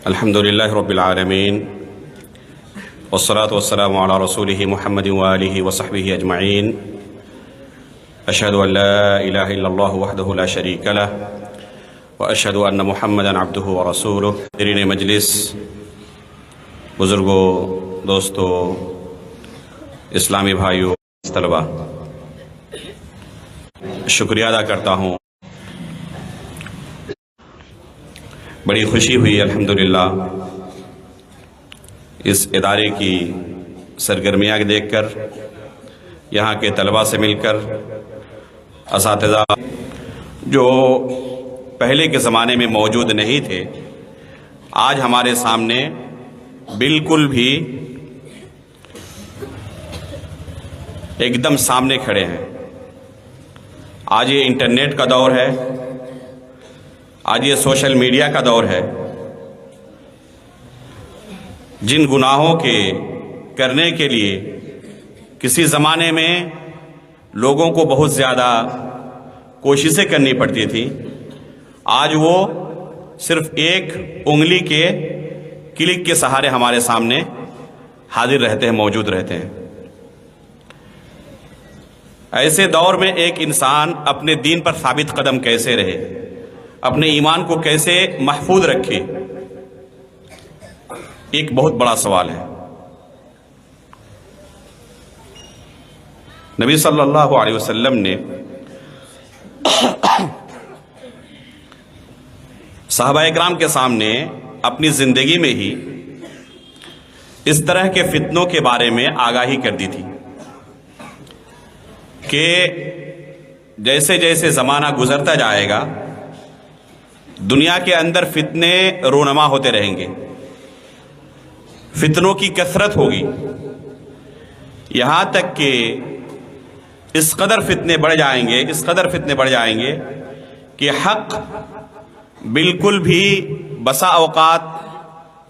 الحمد للہ رب العالمین والصلاة والسلام علی رسولہ محمد وآلہ وصحبہ اجمعین اشہد ان لا الہ الا اللہ وحدہ لا شریک لہ واشہد ان محمدا عبدہ ورسولہ۔ حاضرین مجلس، بزرگوں، دوستوں، اسلامی بھائیوں، طلبہ، شکریہ ادا کرتا ہوں۔ بڑی خوشی ہوئی الحمدللہ اس ادارے کی سرگرمیاں دیکھ کر، یہاں کے طلباء سے مل کر، اساتذہ جو پہلے کے زمانے میں موجود نہیں تھے آج ہمارے سامنے بالکل بھی ایک دم سامنے کھڑے ہیں۔ آج یہ انٹرنیٹ کا دور ہے، آج یہ سوشل میڈیا کا دور ہے۔ جن گناہوں کے کرنے کے لیے کسی زمانے میں لوگوں کو بہت زیادہ کوششیں کرنی پڑتی تھی، آج وہ صرف ایک انگلی کے کلک کے سہارے ہمارے سامنے حاضر رہتے ہیں، موجود رہتے ہیں۔ ایسے دور میں ایک انسان اپنے دین پر ثابت قدم کیسے رہے، اپنے ایمان کو کیسے محفوظ رکھے، ایک بہت بڑا سوال ہے۔ نبی صلی اللہ علیہ وسلم نے صحابہ اکرام کے سامنے اپنی زندگی میں ہی اس طرح کے فتنوں کے بارے میں آگاہی کر دی تھی کہ جیسے جیسے زمانہ گزرتا جائے گا دنیا کے اندر فتنے رونما ہوتے رہیں گے، فتنوں کی کثرت ہوگی، یہاں تک کہ اس قدر فتنے بڑھ جائیں گے کہ حق بالکل بھی بسا اوقات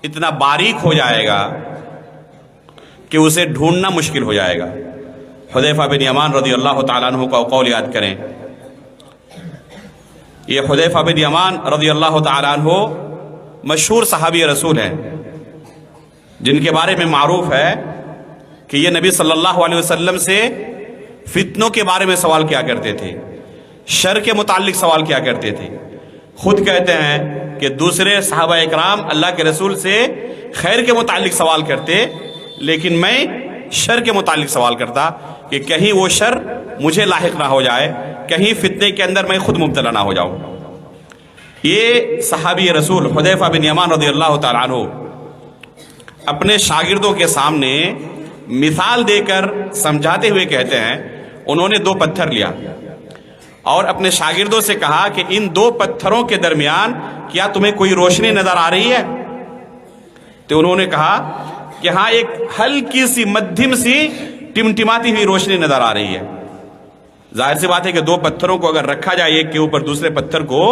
اتنا باریک ہو جائے گا کہ اسے ڈھونڈنا مشکل ہو جائے گا۔ حذیفہ بن یمان رضی اللہ تعالیٰ عنہ کا قول یاد کریں۔ یہ حذیفہ بن یمان رضی اللہ تعالیٰ عنہ مشہور صحابی رسول ہیں، جن کے بارے میں معروف ہے کہ یہ نبی صلی اللہ علیہ وسلم سے فتنوں کے بارے میں سوال کیا کرتے تھے، شر کے متعلق سوال کیا کرتے تھے۔ خود کہتے ہیں کہ دوسرے صحابہ اکرام اللہ کے رسول سے خیر کے متعلق سوال کرتے، لیکن میں شر کے متعلق سوال کرتا کہ کہیں وہ شر مجھے لاحق نہ ہو جائے، کہیں فتنے کے اندر میں خود مبتلا نہ ہو جاؤں۔ یہ صحابی رسول حذیفہ بن یمان رضی اللہ تعالیٰ عنہ اپنے شاگردوں کے سامنے مثال دے کر سمجھاتے ہوئے کہتے ہیں، انہوں نے 2 پتھر لیا اور اپنے شاگردوں سے کہا کہ ان 2 پتھروں کے درمیان کیا تمہیں کوئی روشنی نظر آ رہی ہے؟ تو انہوں نے کہا کہ ہاں، ایک ہلکی سی مدھم سی ٹمٹماتی ہوئی روشنی نظر آ رہی ہے۔ ظاہر سی بات ہے کہ 2 پتھروں کو اگر رکھا جائے ایک کے اوپر دوسرے پتھر کو،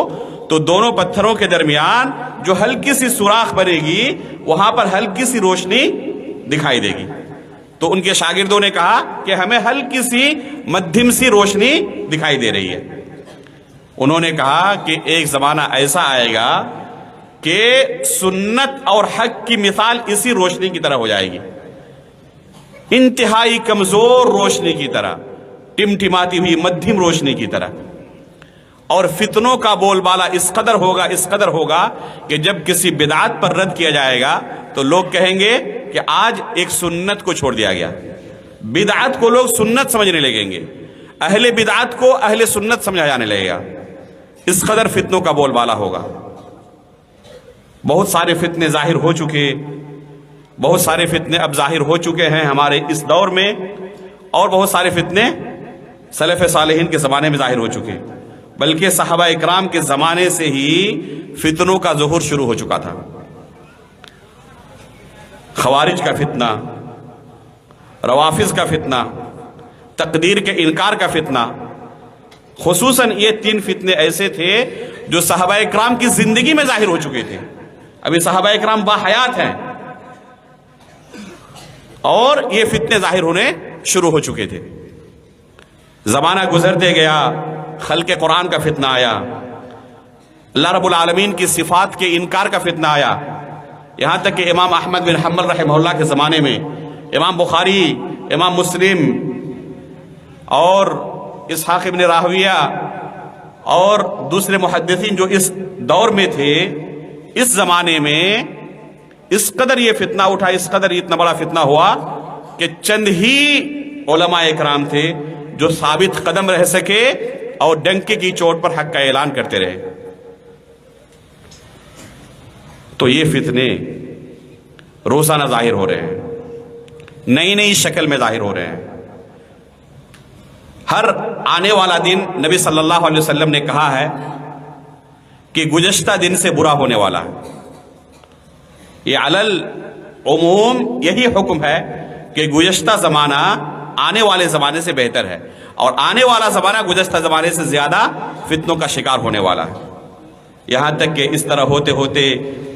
تو دونوں پتھروں کے درمیان جو ہلکی سی سوراخ بنے گی وہاں پر ہلکی سی روشنی دکھائی دے گی۔ تو ان کے شاگردوں نے کہا کہ ہمیں ہلکی سی مدھم سی روشنی دکھائی دے رہی ہے۔ انہوں نے کہا کہ ایک زمانہ ایسا آئے گا کہ سنت اور حق کی مثال اسی روشنی کی طرح ہو جائے گی، انتہائی کمزور روشنی کی طرح، ٹمٹماتی ہوئی مدھم روشنی کی طرح۔ اور فتنوں کا بول بالا اس قدر ہوگا کہ جب کسی بدعت پر رد کیا جائے گا تو لوگ کہیں گے کہ آج ایک سنت کو چھوڑ دیا گیا۔ بدعت کو لوگ سنت سمجھنے لگیں گے، اہل بدعت کو اہل سنت سمجھا جانے لگے گا۔ اس قدر فتنوں کا بول بالا ہوگا۔ بہت سارے فتنے ظاہر ہو چکے، بہت سارے فتنے اب ظاہر ہو چکے ہیں ہمارے اس دور میں، اور بہت سارے فتنے سلف صالحین کے زمانے میں ظاہر ہو چکے، بلکہ صحابہ اکرام کے زمانے سے ہی فتنوں کا ظہور شروع ہو چکا تھا۔ خوارج کا فتنہ، روافض کا فتنہ، تقدیر کے انکار کا فتنہ، خصوصاً یہ 3 فتنے ایسے تھے جو صحابہ اکرام کی زندگی میں ظاہر ہو چکے تھے۔ ابھی صحابہ اکرام باحیات ہیں اور یہ فتنے ظاہر ہونے شروع ہو چکے تھے۔ زمانہ گزرتے گیا، خلق قرآن کا فتنہ آیا، اللہ رب العالمین کی صفات کے انکار کا فتنہ آیا، یہاں تک کہ امام احمد بن حنبل رحمہ اللہ کے زمانے میں امام بخاری، امام مسلم اور اسحاق ابن راہویہ اور دوسرے محدثین جو اس دور میں تھے، اس زمانے میں اس قدر یہ فتنہ اٹھا، اس قدر اتنا بڑا فتنہ ہوا کہ چند ہی علماء اکرام تھے جو ثابت قدم رہ سکے اور ڈنکے کی چوٹ پر حق کا اعلان کرتے رہے۔ تو یہ فتنے روزانہ ظاہر ہو رہے ہیں، نئی نئی شکل میں ظاہر ہو رہے ہیں۔ ہر آنے والا دن نبی صلی اللہ علیہ وسلم نے کہا ہے کہ گزشتہ دن سے برا ہونے والا ہے۔ یہ علل عموم یہی حکم ہے کہ گزشتہ زمانہ آنے والے زمانے سے بہتر ہے، اور آنے والا زمانہ گزشتہ زمانے سے زیادہ فتنوں کا شکار ہونے والا ہے، یہاں تک کہ اس طرح ہوتے ہوتے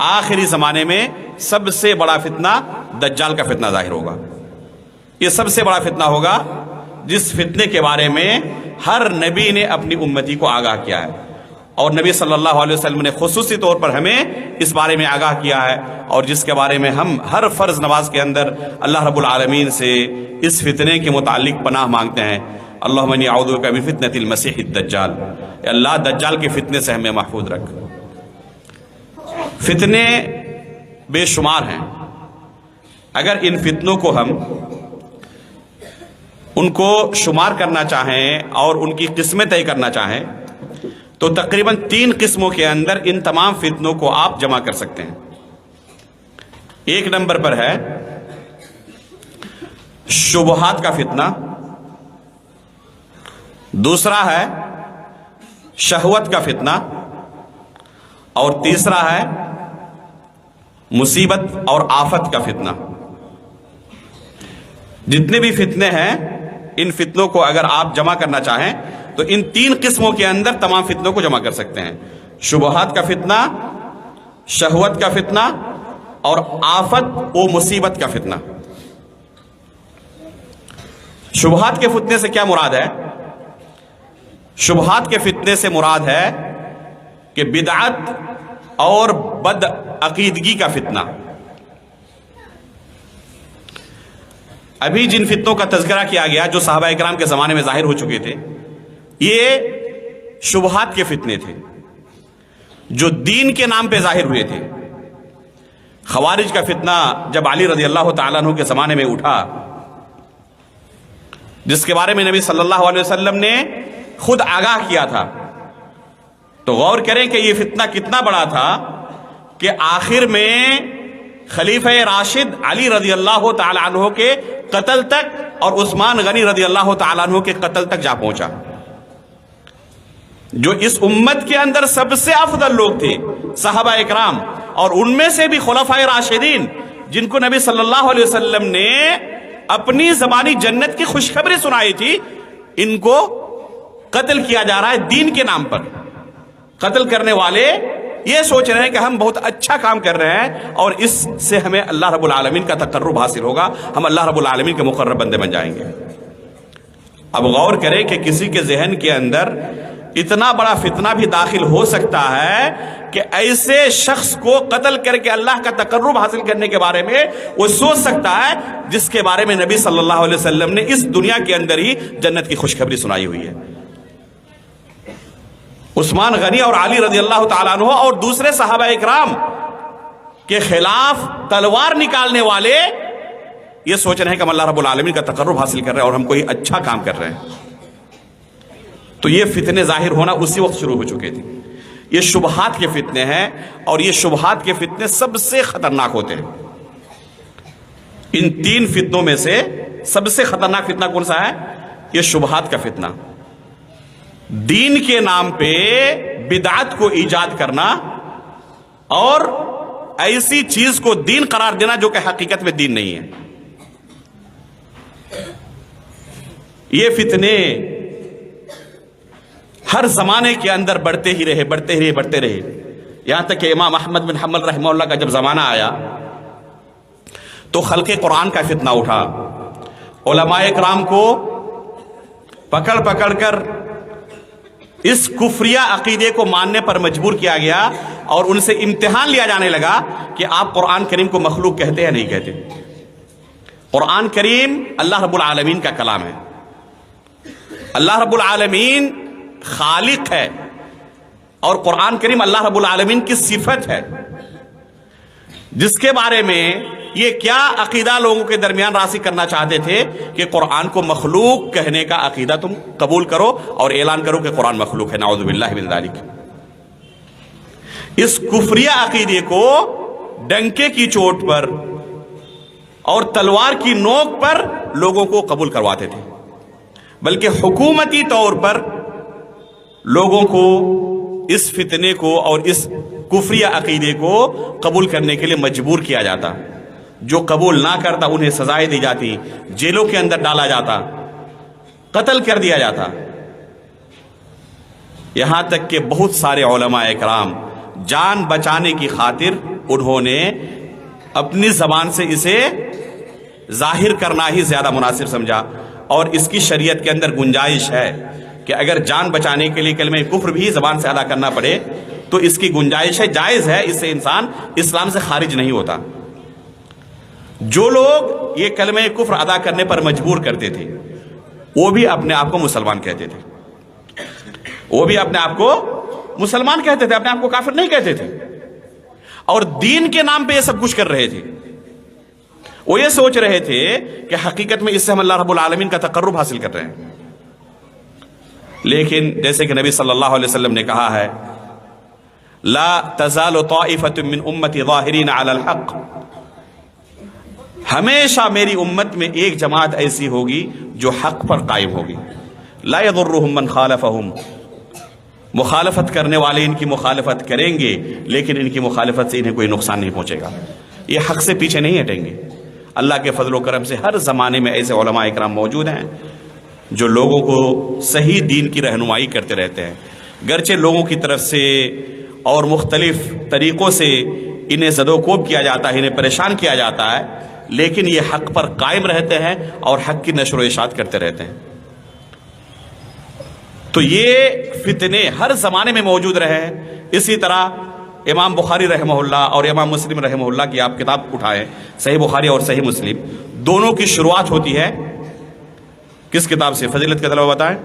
آخری زمانے میں سب سے بڑا فتنہ دجال کا فتنہ ظاہر ہوگا۔ یہ سب سے بڑا فتنہ ہوگا جس فتنے کے بارے میں ہر نبی نے اپنی امتی کو آگاہ کیا ہے، اور نبی صلی اللہ علیہ وسلم نے خصوصی طور پر ہمیں اس بارے میں آگاہ کیا ہے، اور جس کے بارے میں ہم ہر فرض نماز کے اندر اللہ رب العالمین سے اس فتنے کے متعلق پناہ مانگتے ہیں۔ اللہم انی اعوذ بک من فتنۃ المسیح الدجال، اے اللہ دجال کے فتنے سے ہمیں محفوظ رکھ۔ فتنے بے شمار ہیں، اگر ان فتنوں کو ہم ان کو شمار کرنا چاہیں اور ان کی قسمیں طے کرنا چاہیں تو تقریباً 3 قسموں کے اندر ان تمام فتنوں کو آپ جمع کر سکتے ہیں۔ ایک نمبر پر ہے شبہات کا فتنہ، دوسرا ہے شہوت کا فتنہ، اور تیسرا ہے مصیبت اور آفت کا فتنہ۔ جتنے بھی فتنے ہیں ان فتنوں کو اگر آپ جمع کرنا چاہیں تو ان 3 قسموں کے اندر تمام فتنوں کو جمع کر سکتے ہیں: شبہات کا فتنہ، شہوت کا فتنہ، اور آفت و مصیبت کا فتنہ۔ شبہات کے فتنے سے کیا مراد ہے؟ شبہات کے فتنے سے مراد ہے کہ بدعت اور بد عقیدگی کا فتنہ۔ ابھی جن فتنوں کا تذکرہ کیا گیا جو صحابہ اکرام کے زمانے میں ظاہر ہو چکے تھے، یہ شبہات کے فتنے تھے جو دین کے نام پہ ظاہر ہوئے تھے۔ خوارج کا فتنہ جب علی رضی اللہ تعالیٰ عنہ کے زمانے میں اٹھا، جس کے بارے میں نبی صلی اللہ علیہ وسلم نے خود آگاہ کیا تھا، تو غور کریں کہ یہ فتنہ کتنا بڑا تھا کہ آخر میں خلیفہ راشد علی رضی اللہ تعالیٰ عنہ کے قتل تک اور عثمان غنی رضی اللہ تعالیٰ عنہ کے قتل تک جا پہنچا۔ جو اس امت کے اندر سب سے افضل لوگ تھے صحابہ اکرام، اور ان میں سے بھی خلفائے راشدین جن کو نبی صلی اللہ علیہ وسلم نے اپنی زبانی جنت کی خوشخبری سنائی تھی، ان کو قتل کیا جا رہا ہے دین کے نام پر۔ قتل کرنے والے یہ سوچ رہے ہیں کہ ہم بہت اچھا کام کر رہے ہیں اور اس سے ہمیں اللہ رب العالمین کا تقرب حاصل ہوگا، ہم اللہ رب العالمین کے مقرب بندے بن جائیں گے۔ اب غور کریں کہ کسی کے ذہن کے اندر اتنا بڑا فتنہ بھی داخل ہو سکتا ہے کہ ایسے شخص کو قتل کر کے اللہ کا تقرب حاصل کرنے کے بارے میں وہ سوچ سکتا ہے جس کے بارے میں نبی صلی اللہ علیہ وسلم نے اس دنیا کے اندر ہی جنت کی خوشخبری سنائی ہوئی ہے۔ عثمان غنی اور علی رضی اللہ تعالیٰ عنہ اور دوسرے صحابہ اکرام کے خلاف تلوار نکالنے والے یہ سوچ رہے ہیں کہ ہم اللہ رب العالمین کا تقرب حاصل کر رہے ہیں اور ہم کوئی اچھا کام کر رہے ہیں۔ تو یہ فتنے ظاہر ہونا اسی وقت شروع ہو چکے تھے۔ یہ شبہات کے فتنے ہیں، اور یہ شبہات کے فتنے سب سے خطرناک ہوتے ہیں۔ ان 3 فتنوں میں سے سب سے خطرناک فتنہ کون سا ہے؟ یہ شبہات کا فتنہ۔ دین کے نام پہ بدعت کو ایجاد کرنا اور ایسی چیز کو دین قرار دینا جو کہ حقیقت میں دین نہیں ہے۔ یہ فتنے ہر زمانے کے اندر بڑھتے ہی رہے، یہاں تک کہ امام احمد بن حنبل رحمہ اللہ کا جب زمانہ آیا تو خلق قرآن کا فتنہ اٹھا۔ علماء اکرام کو پکڑ کر اس کفریہ عقیدے کو ماننے پر مجبور کیا گیا اور ان سے امتحان لیا جانے لگا کہ آپ قرآن کریم کو مخلوق کہتے ہیں نہیں کہتے. قرآن کریم اللہ رب العالمین کا کلام ہے. اللہ رب العالمین خالق ہے اور قرآن کریم اللہ رب العالمین کی صفت ہے، جس کے بارے میں یہ کیا عقیدہ لوگوں کے درمیان راسخ کرنا چاہتے تھے کہ قرآن کو مخلوق کہنے کا عقیدہ تم قبول کرو اور اعلان کرو کہ قرآن مخلوق ہے. نعوذ باللہ من ذالک. اس کفریہ عقیدے کو ڈنکے کی چوٹ پر اور تلوار کی نوک پر لوگوں کو قبول کرواتے تھے، بلکہ حکومتی طور پر لوگوں کو اس فتنے کو اور اس کفریہ عقیدے کو قبول کرنے کے لیے مجبور کیا جاتا. جو قبول نہ کرتا انہیں سزائیں دی جاتی، جیلوں کے اندر ڈالا جاتا، قتل کر دیا جاتا. یہاں تک کہ بہت سارے علماء اکرام جان بچانے کی خاطر انہوں نے اپنی زبان سے اسے ظاہر کرنا ہی زیادہ مناسب سمجھا، اور اس کی شریعت کے اندر گنجائش ہے کہ اگر جان بچانے کے لیے کلمہ کفر بھی زبان سے ادا کرنا پڑے تو اس کی گنجائش ہے، جائز ہے، اس سے انسان اسلام سے خارج نہیں ہوتا. جو لوگ یہ کلمہ کفر ادا کرنے پر مجبور کرتے تھے وہ بھی اپنے آپ کو مسلمان کہتے تھے، وہ بھی اپنے آپ کو مسلمان کہتے تھے، اپنے آپ کو کافر نہیں کہتے تھے، اور دین کے نام پہ یہ سب کچھ کر رہے تھے. وہ یہ سوچ رہے تھے کہ حقیقت میں اس سے ہم اللہ رب العالمین کا تقرب حاصل کر رہے ہیں. لیکن جیسے کہ نبی صلی اللہ علیہ وسلم نے کہا ہے، لا تزال طائفۃ من امتی ظاہرین علی الحق، ہمیشہ میری امت میں ایک جماعت ایسی ہوگی جو حق پر قائم ہوگی. لا یضرهم من خالفهم، مخالفت کرنے والے ان کی مخالفت کریں گے لیکن ان کی مخالفت سے انہیں کوئی نقصان نہیں پہنچے گا، یہ حق سے پیچھے نہیں ہٹیں گے. اللہ کے فضل و کرم سے ہر زمانے میں ایسے علماء اکرام موجود ہیں جو لوگوں کو صحیح دین کی رہنمائی کرتے رہتے ہیں، گرچہ لوگوں کی طرف سے اور مختلف طریقوں سے انہیں زد و کوب کیا جاتا ہے، انہیں پریشان کیا جاتا ہے، لیکن یہ حق پر قائم رہتے ہیں اور حق کی نشر و اشاعت کرتے رہتے ہیں. تو یہ فتنے ہر زمانے میں موجود رہے ہیں. اسی طرح امام بخاری رحمہ اللہ اور امام مسلم رحمہ اللہ کی آپ کتاب اٹھائیں، صحیح بخاری اور صحیح مسلم، دونوں کی شروعات ہوتی ہے کس کتاب سے؟ فضیلت کے طلبہ بتائیں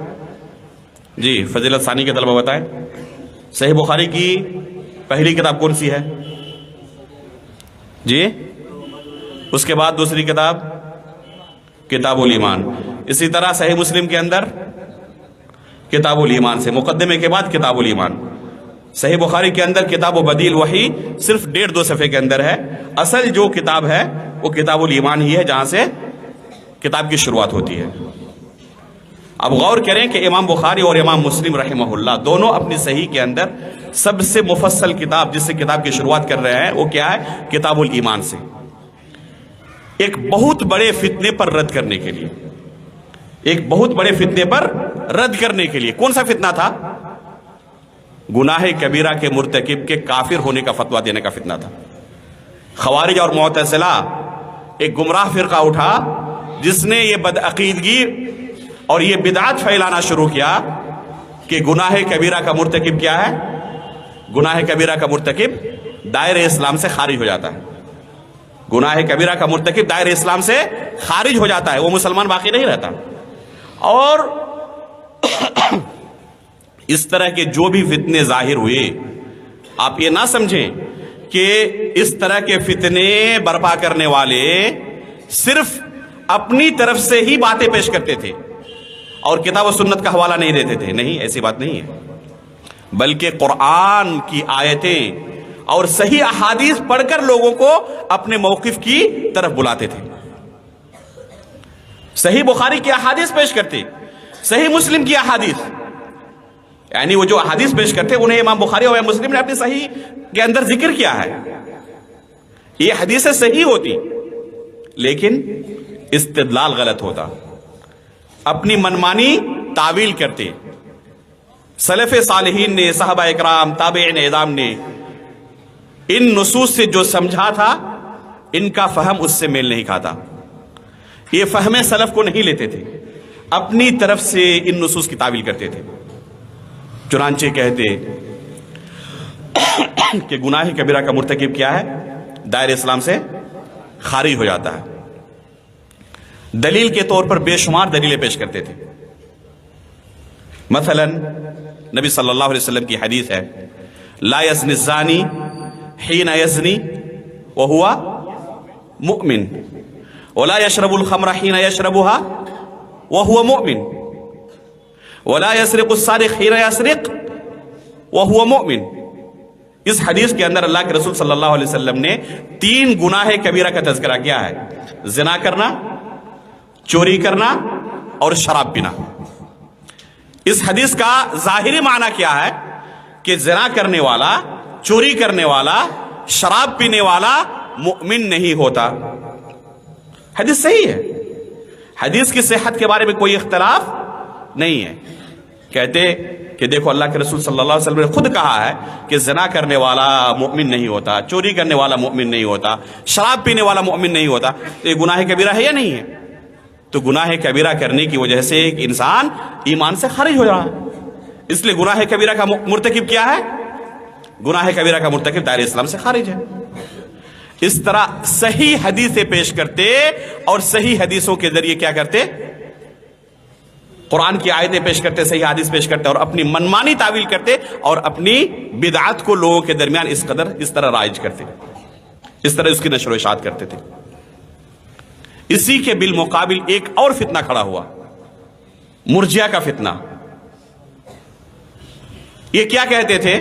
جی، فضیلت ثانی کے طلبہ بتائیں. صحیح بخاری کی پہلی کتاب کون سی ہے جی؟ اس کے بعد دوسری کتاب کتاب الایمان. اسی طرح صحیح مسلم کے اندر کتاب الایمان سے مقدمے کے بعد کتاب الایمان. صحیح بخاری کے اندر کتاب و بدیل وحی صرف 1.5-2 صفحے کے اندر ہے. اصل جو کتاب ہے وہ کتاب الایمان ہی ہے جہاں سے کتاب کی شروعات ہوتی ہے. اب غور کریں کہ امام بخاری اور امام مسلم رحمہ اللہ دونوں اپنی صحیح کے اندر سب سے مفصل کتاب جس سے کتاب کی شروعات کر رہے ہیں وہ کیا ہے؟ کتاب الایمان سے. ایک بہت بڑے فتنے پر رد کرنے کے لیے، ایک بہت بڑے فتنے پر رد کرنے کے لیے. کون سا فتنہ تھا؟ گناہ کبیرہ کے مرتکب کے کافر ہونے کا فتویٰ دینے کا فتنہ تھا. خوارج اور معتزلہ ایک گمراہ فرقہ اٹھا جس نے یہ بدعقیدگی اور یہ بدعت پھیلانا شروع کیا کہ گناہ کبیرہ کا مرتکب کیا ہے؟ گناہ کبیرہ کا مرتکب دائرہ اسلام سے خارج ہو جاتا ہے. گناہ کبیرہ کا مرتکب دائرہ اسلام سے خارج ہو جاتا ہے، وہ مسلمان باقی نہیں رہتا. اور اس طرح کے جو بھی فتنے ظاہر ہوئے، آپ یہ نہ سمجھیں کہ اس طرح کے فتنے برپا کرنے والے صرف اپنی طرف سے ہی باتیں پیش کرتے تھے اور کتاب و سنت کا حوالہ نہیں دیتے تھے. نہیں، ایسی بات نہیں ہے، بلکہ قرآن کی آیتیں اور صحیح احادیث پڑھ کر لوگوں کو اپنے موقف کی طرف بلاتے تھے. صحیح بخاری کی احادیث پیش کرتے، صحیح مسلم کی احادیث، یعنی وہ جو احادیث پیش کرتے انہیں امام بخاری اور امام مسلم نے اپنی صحیح کے اندر ذکر کیا ہے. یہ حدیثیں صحیح ہوتی لیکن استدلال غلط ہوتا، اپنی منمانی تعویل کرتے. سلف صالحین نے، صحابہ اکرام، تابعین اعظام نے ان نصوص سے جو سمجھا تھا ان کا فہم اس سے میل نہیں کھاتا. یہ فہم سلف کو نہیں لیتے تھے، اپنی طرف سے ان نصوص کی تعویل کرتے تھے. چنانچہ کہتے کہ گناہ کبیرہ کا مرتکب کیا ہے؟ دائرہ اسلام سے خارج ہو جاتا ہے۔ دلیل کے طور پر بے شمار دلیلیں پیش کرتے تھے۔ مثلا نبی صلی اللہ علیہ وسلم کی حدیث ہے، لا یزنی الزانی حین یزنی وہو مؤمن ولا یشرب الخمر حین یشربها وہو مؤمن ولا یسرق السارق حین یسرق وہو مؤمن۔ اس حدیث کے اندر اللہ کے رسول صلی اللہ علیہ وسلم نے 3 گناہ کبیرہ کا تذکرہ کیا ہے، زنا کرنا، چوری کرنا اور شراب پینا۔ اس حدیث کا ظاہری معنی کیا ہے کہ زنا کرنے والا، چوری کرنے والا، شراب پینے والا مؤمن نہیں ہوتا۔ حدیث صحیح ہے، حدیث کی صحت کے بارے میں کوئی اختلاف نہیں ہے۔ کہتے کہ دیکھو اللہ کے رسول صلی اللہ علیہ وسلم نے خود کہا ہے کہ زنا کرنے والا مؤمن نہیں ہوتا، چوری کرنے والا مؤمن نہیں ہوتا، شراب پینے والا مؤمن نہیں ہوتا۔ تو یہ گناہ کبیرہ ہے یا نہیں ہے؟ تو گناہ کبیرہ کرنے کی وجہ سے ایک انسان ایمان سے خارج ہو رہا ہے۔ اس لیے گناہ کبیرہ کا مرتکب کیا ہے؟ گناہ کبیرہ کا مرتکب دائرہ اسلام سے خارج ہے۔ اس طرح صحیح حدیثیں پیش کرتے اور صحیح حدیثوں کے ذریعے کیا کرتے؟ قرآن کی آیتیں پیش کرتے، صحیح حدیث پیش کرتے اور اپنی منمانی تعویل کرتے اور اپنی بدعت کو لوگوں کے درمیان اس طرح رائج کرتے، اس طرح اس کی نشر و اشاعت کرتے تھے۔ اسی کے بالمقابل ایک اور فتنہ کھڑا ہوا، مرجیہ کا فتنہ۔ یہ کیا کہتے تھے؟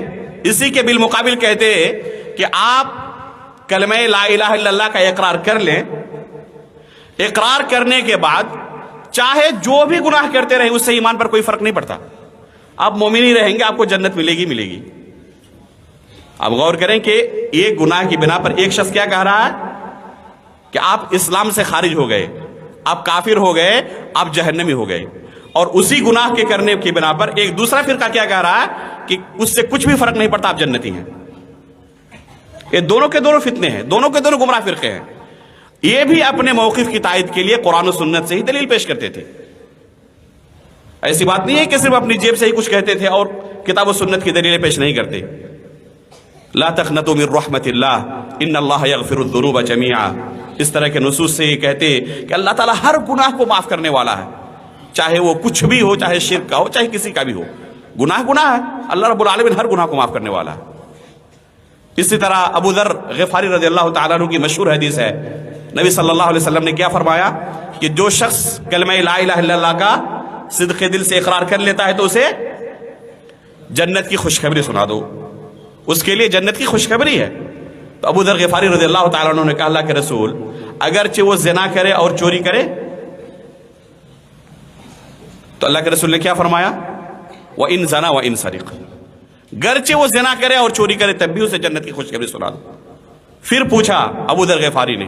اسی کے بالمقابل کہتے کہ آپ کلمہ لا الہ الا اللہ کا اقرار کر لیں، اقرار کرنے کے بعد چاہے جو بھی گناہ کرتے رہیں اس سے ایمان پر کوئی فرق نہیں پڑتا، آپ مومن ہی رہیں گے، آپ کو جنت ملے گی۔ اب غور کریں کہ ایک گناہ کی بنا پر ایک شخص کیا کہہ رہا ہے کہ آپ اسلام سے خارج ہو گئے، آپ کافر ہو گئے، آپ جہنمی ہو گئے، اور اسی گناہ کے کرنے کی بنا پر ایک دوسرا فرقہ کیا کہہ رہا ہے کہ اس سے کچھ بھی فرق نہیں پڑتا، آپ جنتی ہیں۔ یہ دونوں کے دونوں فتنے ہیں، دونوں کے دونوں گمراہ فرقے ہیں۔ یہ بھی اپنے موقف کی تائید کے لیے قرآن و سنت سے ہی دلیل پیش کرتے تھے۔ ایسی بات نہیں ہے کہ صرف اپنی جیب سے ہی کچھ کہتے تھے اور کتاب و سنت کی دلیلیں پیش نہیں کرتے۔ لا تقنطوا من رحمت اللہ ان اللہ یغفر الذنوب جميعا، اس طرح کے نصوص سے یہ کہتے کہ اللہ تعالیٰ ہر گناہ کو معاف کرنے والا ہے، چاہے وہ کچھ بھی ہو، چاہے شرک کا ہو، چاہے کسی کا بھی ہو۔ گناہ ہے، اللہ رب العالمین ہر گناہ کو معاف کرنے والا ہے۔ اسی طرح ابو ذر غفاری رضی اللہ تعالیٰ عنہ کی مشہور حدیث ہے، نبی صلی اللہ علیہ وسلم نے کیا فرمایا کہ جو شخص کلمہ لا الہ الا اللہ کا صدق دل سے اقرار کر لیتا ہے تو اسے جنت کی خوشخبری سنا دو، اس کے لیے جنت کی خوشخبری ہے۔ تو ابو ذر غفاری رضی اللہ تعالیٰ عنہ نے کہا اللہ کے رسول اگرچہ وہ زنا کرے اور چوری کرے، تو اللہ کے رسول نے کیا فرمایا؟ وَإِن زَنَا وَإِن سَرِقَ، گرچہ وہ زنا کرے اور چوری کرے تب بھی اسے جنت کی خوشخبری سنا دو۔ پھر پوچھا ابو ذر غفاری نے،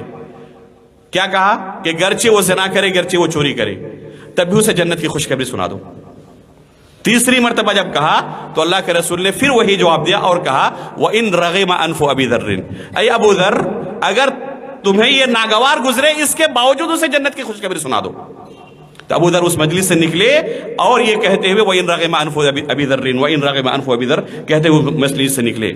کیا کہا کہ گرچہ وہ زنا کرے، گرچہ وہ چوری کرے تب بھی اسے جنت کی خوشخبری سنا دو۔ تیسری مرتبہ جب کہا تو اللہ کے رسول نے پھر وہی جواب دیا اور کہا وَإِن رَغِمَ أَنْفُ أَبِي ذَرٍ، اے ابو ذر اگر تمہیں یہ ناگوار گزرے اس کے باوجود اسے جنت کی خوشخبری سنا دو۔ تو ابو ذر اس مجلس سے نکلے اور یہ کہتے ہوئے وَإِن رَغِمَ أَنْفُ أَبِي ذَرٍ وَإِن رَغِمَ أَنْفُ أَبِي ذَرٍ کہتے ہوئے مجلس سے نکلے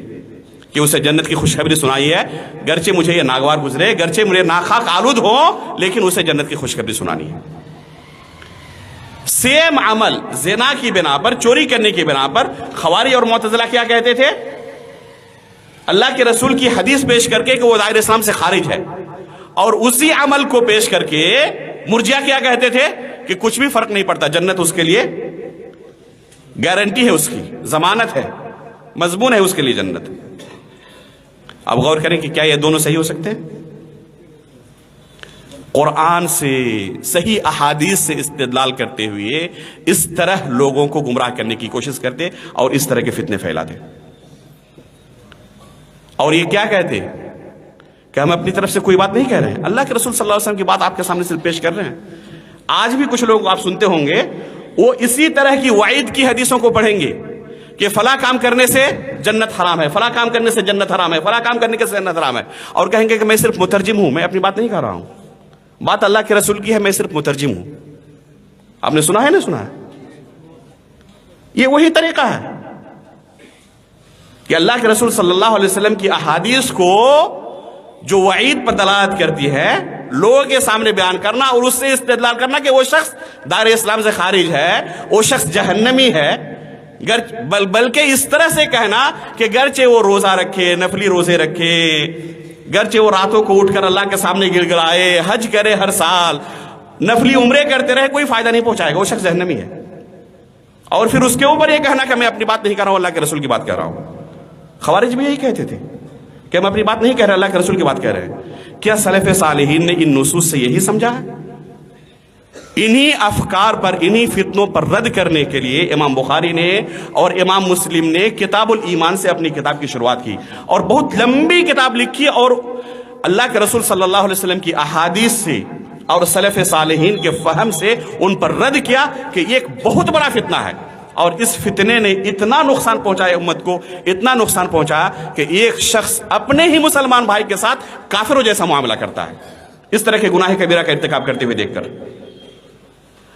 کہ اسے جنت کی خوشخبری سنائی ہے، گرچہ مجھے یہ ناگوار گزرے، گرچہ مجھے ناخواہ آلود ہو، لیکن اسے جنت کی خوشخبری سنانی ہے۔ سیم عمل زنا کی بنا پر، چوری کرنے کی بنا پر خوارج اور معتزلہ کیا کہتے تھے؟ اللہ کے رسول کی حدیث پیش کر کے کہ وہ دائرہ اسلام سے خارج ہے، اور اسی عمل کو پیش کر کے مرجیہ کیا کہتے تھے کہ کچھ بھی فرق نہیں پڑتا، جنت اس کے لیے گارنٹی ہے، اس کی ضمانت ہے، مضمون ہے اس کے لیے جنت۔ اب غور کریں کہ کیا یہ دونوں صحیح ہو سکتے ہیں؟ قرآن سے، صحیح احادیث سے استدلال کرتے ہوئے اس طرح لوگوں کو گمراہ کرنے کی کوشش کرتے اور اس طرح کے فتنے پھیلاتے، اور یہ کیا کہتے کہ ہم اپنی طرف سے کوئی بات نہیں کہہ رہے ہیں، اللہ کے رسول صلی اللہ علیہ وسلم کی بات آپ کے سامنے سے پیش کر رہے ہیں۔ آج بھی کچھ لوگ آپ سنتے ہوں گے وہ اسی طرح کی وعید کی حدیثوں کو پڑھیں گے کہ فلاں کام کرنے سے جنت حرام ہے، فلاں کام کرنے سے جنت حرام ہے، فلاں کام کرنے سے جنت حرام ہے، اور کہیں گے کہ میں صرف مترجم ہوں، میں اپنی بات نہیں کر رہا ہوں، بات اللہ کے رسول کی ہے، میں صرف مترجم ہوں۔ آپ نے سنا ہے؟ نہیں سنا ہے؟ یہ وہی طریقہ ہے، کہ اللہ کے رسول صلی اللہ علیہ وسلم کی احادیث کو جو وعید پر دلالت کرتی ہے لوگوں کے سامنے بیان کرنا اور اس سے استدلال کرنا کہ وہ شخص دار اسلام سے خارج ہے، وہ شخص جہنمی ہے، بلکہ اس طرح سے کہنا کہ گرچہ وہ روزہ رکھے، نفلی روزے رکھے، گرچہ وہ راتوں کو اٹھ کر اللہ کے سامنے گر گرائے، حج کرے ہر سال، نفلی عمرے کرتے رہے، کوئی فائدہ نہیں پہنچائے گا، وہ شخص جہنمی ہے۔ اور پھر اس کے اوپر یہ کہنا کہ میں اپنی بات نہیں کر رہا ہوں، اللہ کے رسول کی بات کر رہا ہوں۔ خوارج بھی یہی کہتے تھے کہ ہم اپنی بات نہیں کہہ رہے، اللہ کے رسول کی بات کہہ رہے ہیں۔ کیا سلف صالحین نے ان نصوص سے یہی سمجھا ہے؟ انہی افکار پر، انہی فتنوں پر رد کرنے کے لیے امام بخاری نے اور امام مسلم نے کتاب الایمان سے اپنی کتاب کی شروعات کی اور بہت لمبی کتاب لکھی اور اللہ کے رسول صلی اللہ علیہ وسلم کی احادیث سے اور سلف صالحین کے فہم سے ان پر رد کیا کہ یہ ایک بہت بڑا فتنہ ہے، اور اس فتنے نے اتنا نقصان پہنچایا امت کو، اتنا نقصان پہنچایا کہ ایک شخص اپنے ہی مسلمان بھائی کے ساتھ کافروں جیسا معاملہ کرتا ہے، اس طرح کے گناہ کبیرہ کا ارتکاب کرتے ہوئے دیکھ کر،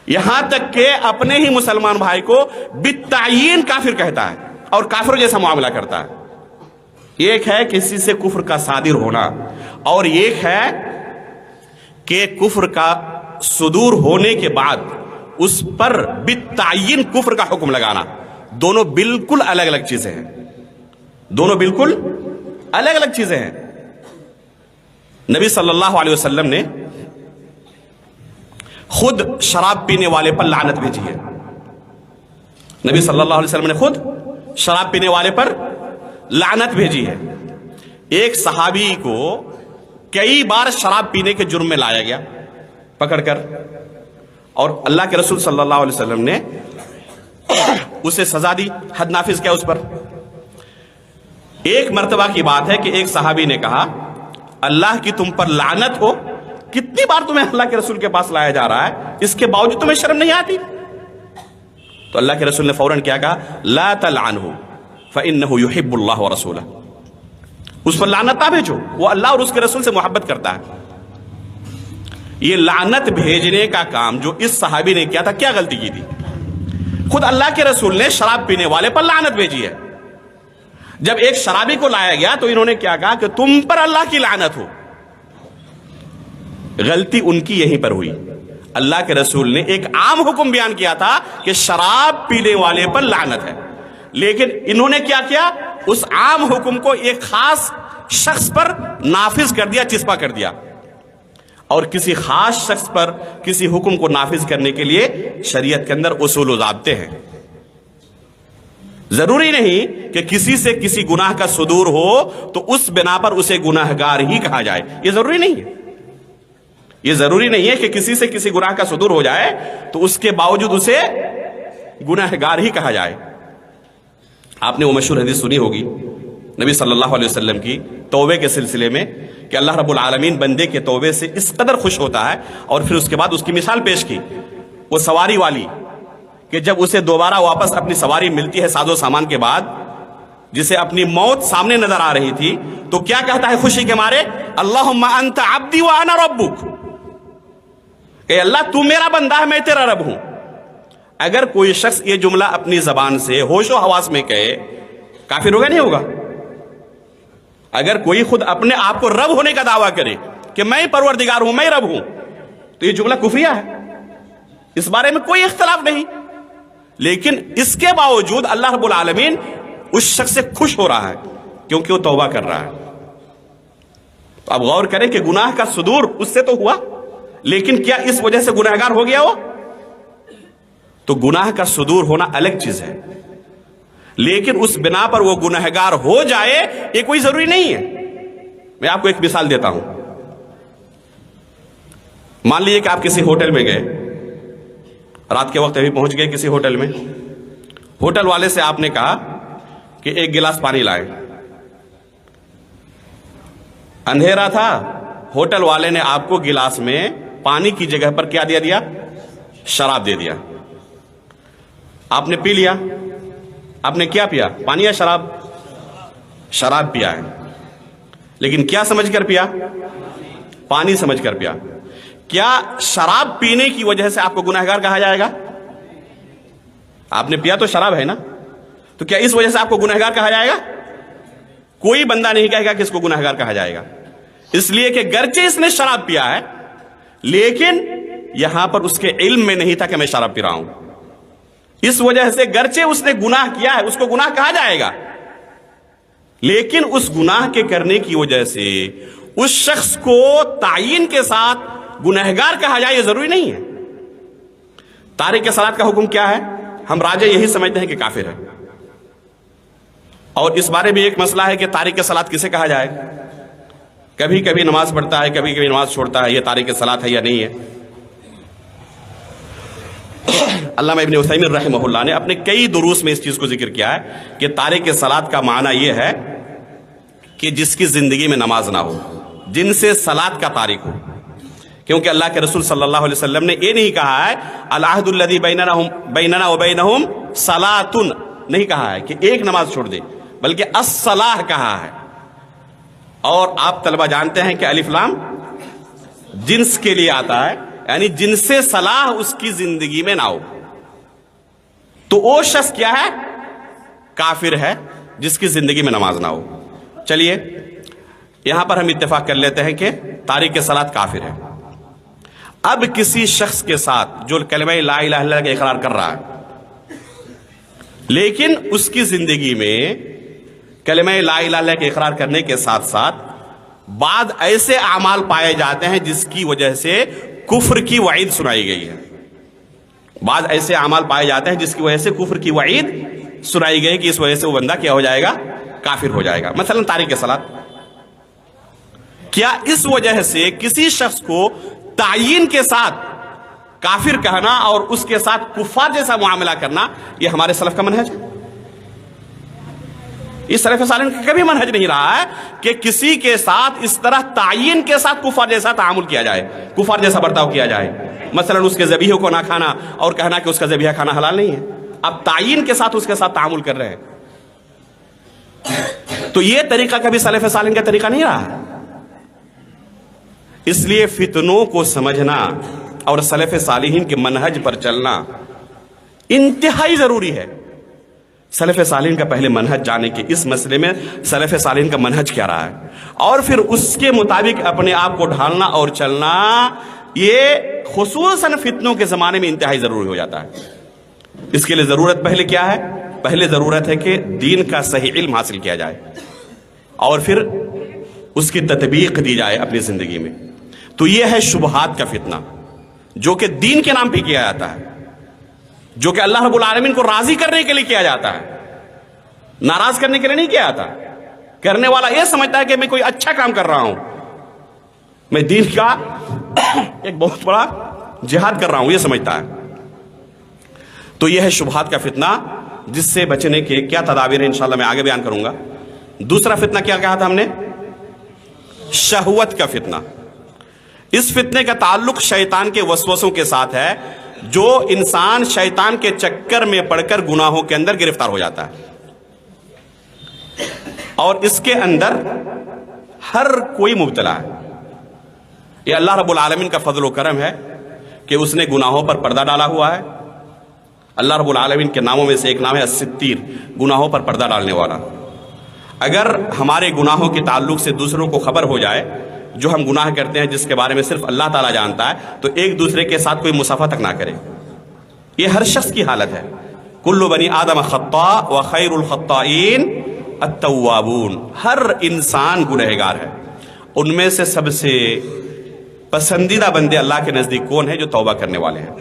یہاں تک کہ اپنے ہی مسلمان بھائی کو بالتعیین کافر کہتا ہے اور کافروں جیسا معاملہ کرتا ہے۔ ایک ہے کسی سے کفر کا صادر ہونا، اور ایک ہے کہ کفر کا صدور ہونے کے بعد اس پر بالتعیین کفر کا حکم لگانا۔ دونوں بالکل الگ الگ چیزیں ہیں، دونوں بالکل الگ الگ چیزیں ہیں۔ نبی صلی اللہ علیہ وسلم نے خود شراب پینے والے پر لعنت بھیجی ہے۔ نبی صلی اللہ علیہ وسلم نے خود شراب پینے والے پر لعنت بھیجی ہے۔ ایک صحابی کو کئی بار شراب پینے کے جرم میں لایا گیا پکڑ کر، اور اللہ کے رسول صلی اللہ علیہ وسلم نے اسے سزا دی، حد نافذ کیا اس پر۔ ایک مرتبہ کی بات ہے کہ ایک صحابی نے کہا اللہ کی تم پر لعنت ہو، کتنی بار تمہیں اللہ کے رسول کے پاس لایا جا رہا ہے، اس کے باوجود تمہیں شرم نہیں آتی؟ تو اللہ کے رسول نے فوراً کیا کہا لا تلعنہ فإنہ یحب اللہ ورسولہ، اس پر لعنت نہ بھیجو، وہ اللہ اور اس کے رسول سے محبت کرتا ہے۔ یہ لعنت بھیجنے کا کام جو اس صحابی نے کیا تھا، کیا غلطی کی تھی؟ خود اللہ کے رسول نے شراب پینے والے پر لعنت بھیجی ہے۔ جب ایک شرابی کو لایا گیا تو انہوں نے کیا کہا کہ تم پر اللہ کی لعنت ہو۔ غلطی ان کی یہیں پر ہوئی۔ اللہ کے رسول نے ایک عام حکم بیان کیا تھا کہ شراب پینے والے پر لعنت ہے، لیکن انہوں نے کیا کیا، اس عام حکم کو ایک خاص شخص پر نافذ کر دیا، چسپا کر دیا۔ اور کسی خاص شخص پر کسی حکم کو نافذ کرنے کے لیے شریعت کے اندر اصول و ضابطے ہیں۔ ضروری نہیں کہ کسی سے کسی گناہ کا صدور ہو تو اس بنا پر اسے گناہگار ہی کہا جائے، یہ ضروری نہیں ہے۔ یہ ضروری نہیں ہے کہ کسی سے کسی گناہ کا صدور ہو جائے تو اس کے باوجود اسے گناہگار ہی کہا جائے۔ آپ نے وہ مشہور حدیث سنی ہوگی نبی صلی اللہ علیہ وسلم کی توبے کے سلسلے میں کہ اللہ رب العالمین بندے کے توبے سے اس قدر خوش ہوتا ہے، اور پھر اس کے بعد اس کی مثال پیش کی وہ سواری والی کہ جب اسے دوبارہ واپس اپنی سواری ملتی ہے ساز و سامان کے بعد، جسے اپنی موت سامنے نظر آ رہی تھی، تو کیا کہتا ہے خوشی کے مارے، اللہم انت عبدی وانا ربک، کہ اللہ تو میرا بندہ ہے، میں تیرا رب ہوں۔ اگر کوئی شخص یہ جملہ اپنی زبان سے ہوش و حواس میں کہے، کافر ہوگا نہیں ہوگا؟ اگر کوئی خود اپنے آپ کو رب ہونے کا دعویٰ کرے کہ میں پروردگار ہوں، میں رب ہوں، تو یہ جملہ کفریہ ہے، اس بارے میں کوئی اختلاف نہیں۔ لیکن اس کے باوجود اللہ رب العالمین اس شخص سے خوش ہو رہا ہے کیونکہ وہ توبہ کر رہا ہے۔ تو اب غور کریں کہ گناہ کا صدور اس سے تو ہوا، لیکن کیا اس وجہ سے گناہگار ہو گیا وہ؟ تو گناہ کا صدور ہونا الگ چیز ہے، لیکن اس بنا پر وہ گناہگار ہو جائے یہ کوئی ضروری نہیں ہے۔ میں آپ کو ایک مثال دیتا ہوں۔ مان لیجیے کہ آپ کسی ہوٹل میں گئے، رات کے وقت ابھی پہنچ گئے کسی ہوٹل میں، ہوٹل والے سے آپ نے کہا کہ ایک گلاس پانی لائیں۔ اندھیرا تھا، ہوٹل والے نے آپ کو گلاس میں پانی کی جگہ پر کیا دیا؟ شراب دے دیا۔ آپ نے پی لیا۔ آپ نے کیا پیا؟ پانی یا شراب؟ شراب پیا ہے، لیکن کیا سمجھ کر پیا؟ پانی سمجھ کر پیا۔ کیا شراب پینے کی وجہ سے آپ کو گناہگار کہا جائے گا؟ آپ نے پیا تو شراب ہے نا، تو کیا اس وجہ سے آپ کو گناہگار کہا جائے گا؟ کوئی بندہ نہیں کہے گا کہ اس کو گنہگار کہا جائے گا، اس لیے کہ گرچہ اس نے شراب پیا ہے لیکن یہاں پر اس کے علم میں نہیں تھا کہ میں شراب پی رہا ہوں، اس وجہ سے گرچہ اس نے گناہ کیا ہے اس کو گناہ کہا جائے گا، لیکن اس گناہ کے کرنے کی وجہ سے اس شخص کو تعین کے ساتھ گنہگار کہا جائے یہ ضروری نہیں ہے۔ تارک صلاۃ کا حکم کیا ہے؟ ہم راجہ یہی سمجھتے ہیں کہ کافر ہے، اور اس بارے میں ایک مسئلہ ہے کہ تارک صلاۃ کسے کہا جائے، کبھی کبھی نماز پڑھتا ہے کبھی کبھی نماز چھوڑتا ہے، یہ تارک صلاۃ ہے یا نہیں ہے؟ علامہ ابن عثیمین رحمہ اللہ نے اپنے کئی دروس میں اس چیز کو ذکر کیا ہے کہ تارک صلاۃ کا معنی یہ ہے کہ جس کی زندگی میں نماز نہ ہو، جن سے صلاۃ کا تارک ہو، کیونکہ اللہ کے رسول صلی اللہ علیہ وسلم نے یہ نہیں کہا ہے العہد الذی بیننا وبینہم صلاۃ، نہیں کہا ہے کہ ایک نماز چھوڑ دے، بلکہ الصلاۃ کہا ہے۔ اور آپ طلبہ جانتے ہیں کہ الف لام جنس کے لیے آتا ہے، یعنی جن سے صلاح اس کی زندگی میں نہ ہو، تو وہ شخص کیا ہے؟ کافر ہے، جس کی زندگی میں نماز نہ ہو۔ چلیے یہاں پر ہم اتفاق کر لیتے ہیں کہ تارک صلاۃ کافر ہے۔ اب کسی شخص کے ساتھ جو کلمہ لا الہ الا اللہ کا اقرار کر رہا ہے لیکن اس کی زندگی میں کلمہ لا الہ الا اللہ کے اقرار کرنے کے ساتھ ساتھ بعض ایسے اعمال پائے جاتے ہیں جس کی وجہ سے کفر کی وعید سنائی گئی ہے، بعض ایسے اعمال پائے جاتے ہیں جس کی وجہ سے کفر کی وعید سنائی گئی کہ اس وجہ سے وہ بندہ کیا ہو جائے گا؟ کافر ہو جائے گا۔ مثلا تارک صلاۃ، کیا اس وجہ سے کسی شخص کو تعین کے ساتھ کافر کہنا اور اس کے ساتھ کفار جیسا معاملہ کرنا یہ ہمارے سلف کا منہج ہے؟ اس سلف صالح کا کبھی منہج نہیں رہا ہے کہ کسی کے ساتھ اس طرح تعین کے ساتھ کفار جیسا تعامل کیا جائے، کفار جیسا برتاؤ کیا جائے، مثلا اس کے ذبیحے کو نہ کھانا اور کہنا کہ اس کا ذبیحہ کھانا حلال نہیں ہے، اب تعین کے ساتھ اس کے ساتھ تعامل کر رہے ہیں، تو یہ طریقہ کبھی سلف صالح کا طریقہ نہیں رہا ہے۔ اس لیے فتنوں کو سمجھنا اور سلف صالحین کے منہج پر چلنا انتہائی ضروری ہے۔ سلف صالحین کا پہلے منہج جانے کے اس مسئلے میں سلف صالحین کا منہج کیا رہا ہے اور پھر اس کے مطابق اپنے آپ کو ڈھالنا اور چلنا، یہ خصوصاً فتنوں کے زمانے میں انتہائی ضروری ہو جاتا ہے۔ اس کے لیے ضرورت پہلے کیا ہے؟ پہلے ضرورت ہے کہ دین کا صحیح علم حاصل کیا جائے اور پھر اس کی تطبیق دی جائے اپنی زندگی میں۔ تو یہ ہے شبہات کا فتنہ جو کہ دین کے نام پہ کیا جاتا ہے، جو کہ اللہ رب العالمین کو راضی کرنے کے لیے کیا جاتا ہے، ناراض کرنے کے لیے نہیں کیا جاتا۔ کرنے والا یہ سمجھتا ہے کہ میں کوئی اچھا کام کر رہا ہوں، میں دین کا ایک بہت بڑا جہاد کر رہا ہوں، یہ سمجھتا ہے۔ تو یہ ہے شبہات کا فتنہ، جس سے بچنے کے کیا تدابیر ہیں انشاءاللہ میں آگے بیان کروں گا۔ دوسرا فتنہ کیا کہا تھا ہم نے؟ شہوت کا فتنہ۔ اس فتنے کا تعلق شیطان کے وسوسوں کے ساتھ ہے، جو انسان شیطان کے چکر میں پڑ کر گناہوں کے اندر گرفتار ہو جاتا ہے، اور اس کے اندر ہر کوئی مبتلا ہے۔ یہ اللہ رب العالمین کا فضل و کرم ہے کہ اس نے گناہوں پر پردہ ڈالا ہوا ہے۔ اللہ رب العالمین کے ناموں میں سے ایک نام ہے الستیر، گناہوں پر پردہ ڈالنے والا۔ اگر ہمارے گناہوں کے تعلق سے دوسروں کو خبر ہو جائے، جو ہم گناہ کرتے ہیں جس کے بارے میں صرف اللہ تعالیٰ جانتا ہے، تو ایک دوسرے کے ساتھ کوئی مصافحہ تک نہ کرے۔ یہ ہر شخص کی حالت ہے۔ کل بنی آدم خطاء وخیر الخطائین التوابون، ہر انسان گنہگار ہے، ان میں سے سب سے پسندیدہ بندے اللہ کے نزدیک کون ہیں؟ جو توبہ کرنے والے ہیں۔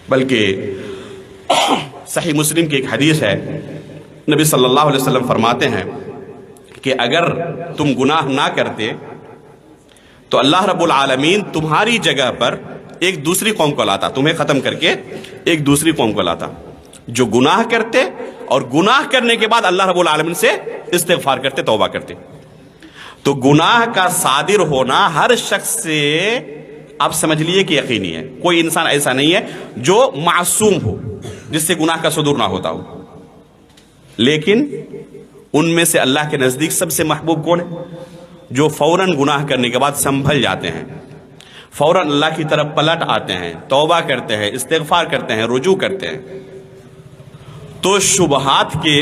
بلکہ صحیح مسلم کی ایک حدیث ہے، نبی صلی اللہ علیہ وسلم فرماتے ہیں کہ اگر تم گناہ نہ کرتے تو اللہ رب العالمین تمہاری جگہ پر ایک دوسری قوم کو لاتا، تمہیں ختم کر کے ایک دوسری قوم کو لاتا جو گناہ کرتے اور گناہ کرنے کے بعد اللہ رب العالمین سے استغفار کرتے، توبہ کرتے۔ تو گناہ کا صادر ہونا ہر شخص سے آپ سمجھ لیے کہ یقینی ہے، کوئی انسان ایسا نہیں ہے جو معصوم ہو جس سے گناہ کا صدور نہ ہوتا ہو، لیکن ان میں سے اللہ کے نزدیک سب سے محبوب کون ہے؟ جو فوراً گناہ کرنے کے بعد سنبھل جاتے ہیں، فوراً اللہ کی طرف پلٹ آتے ہیں، توبہ کرتے ہیں، استغفار کرتے ہیں، رجوع کرتے ہیں۔ تو شبہات کے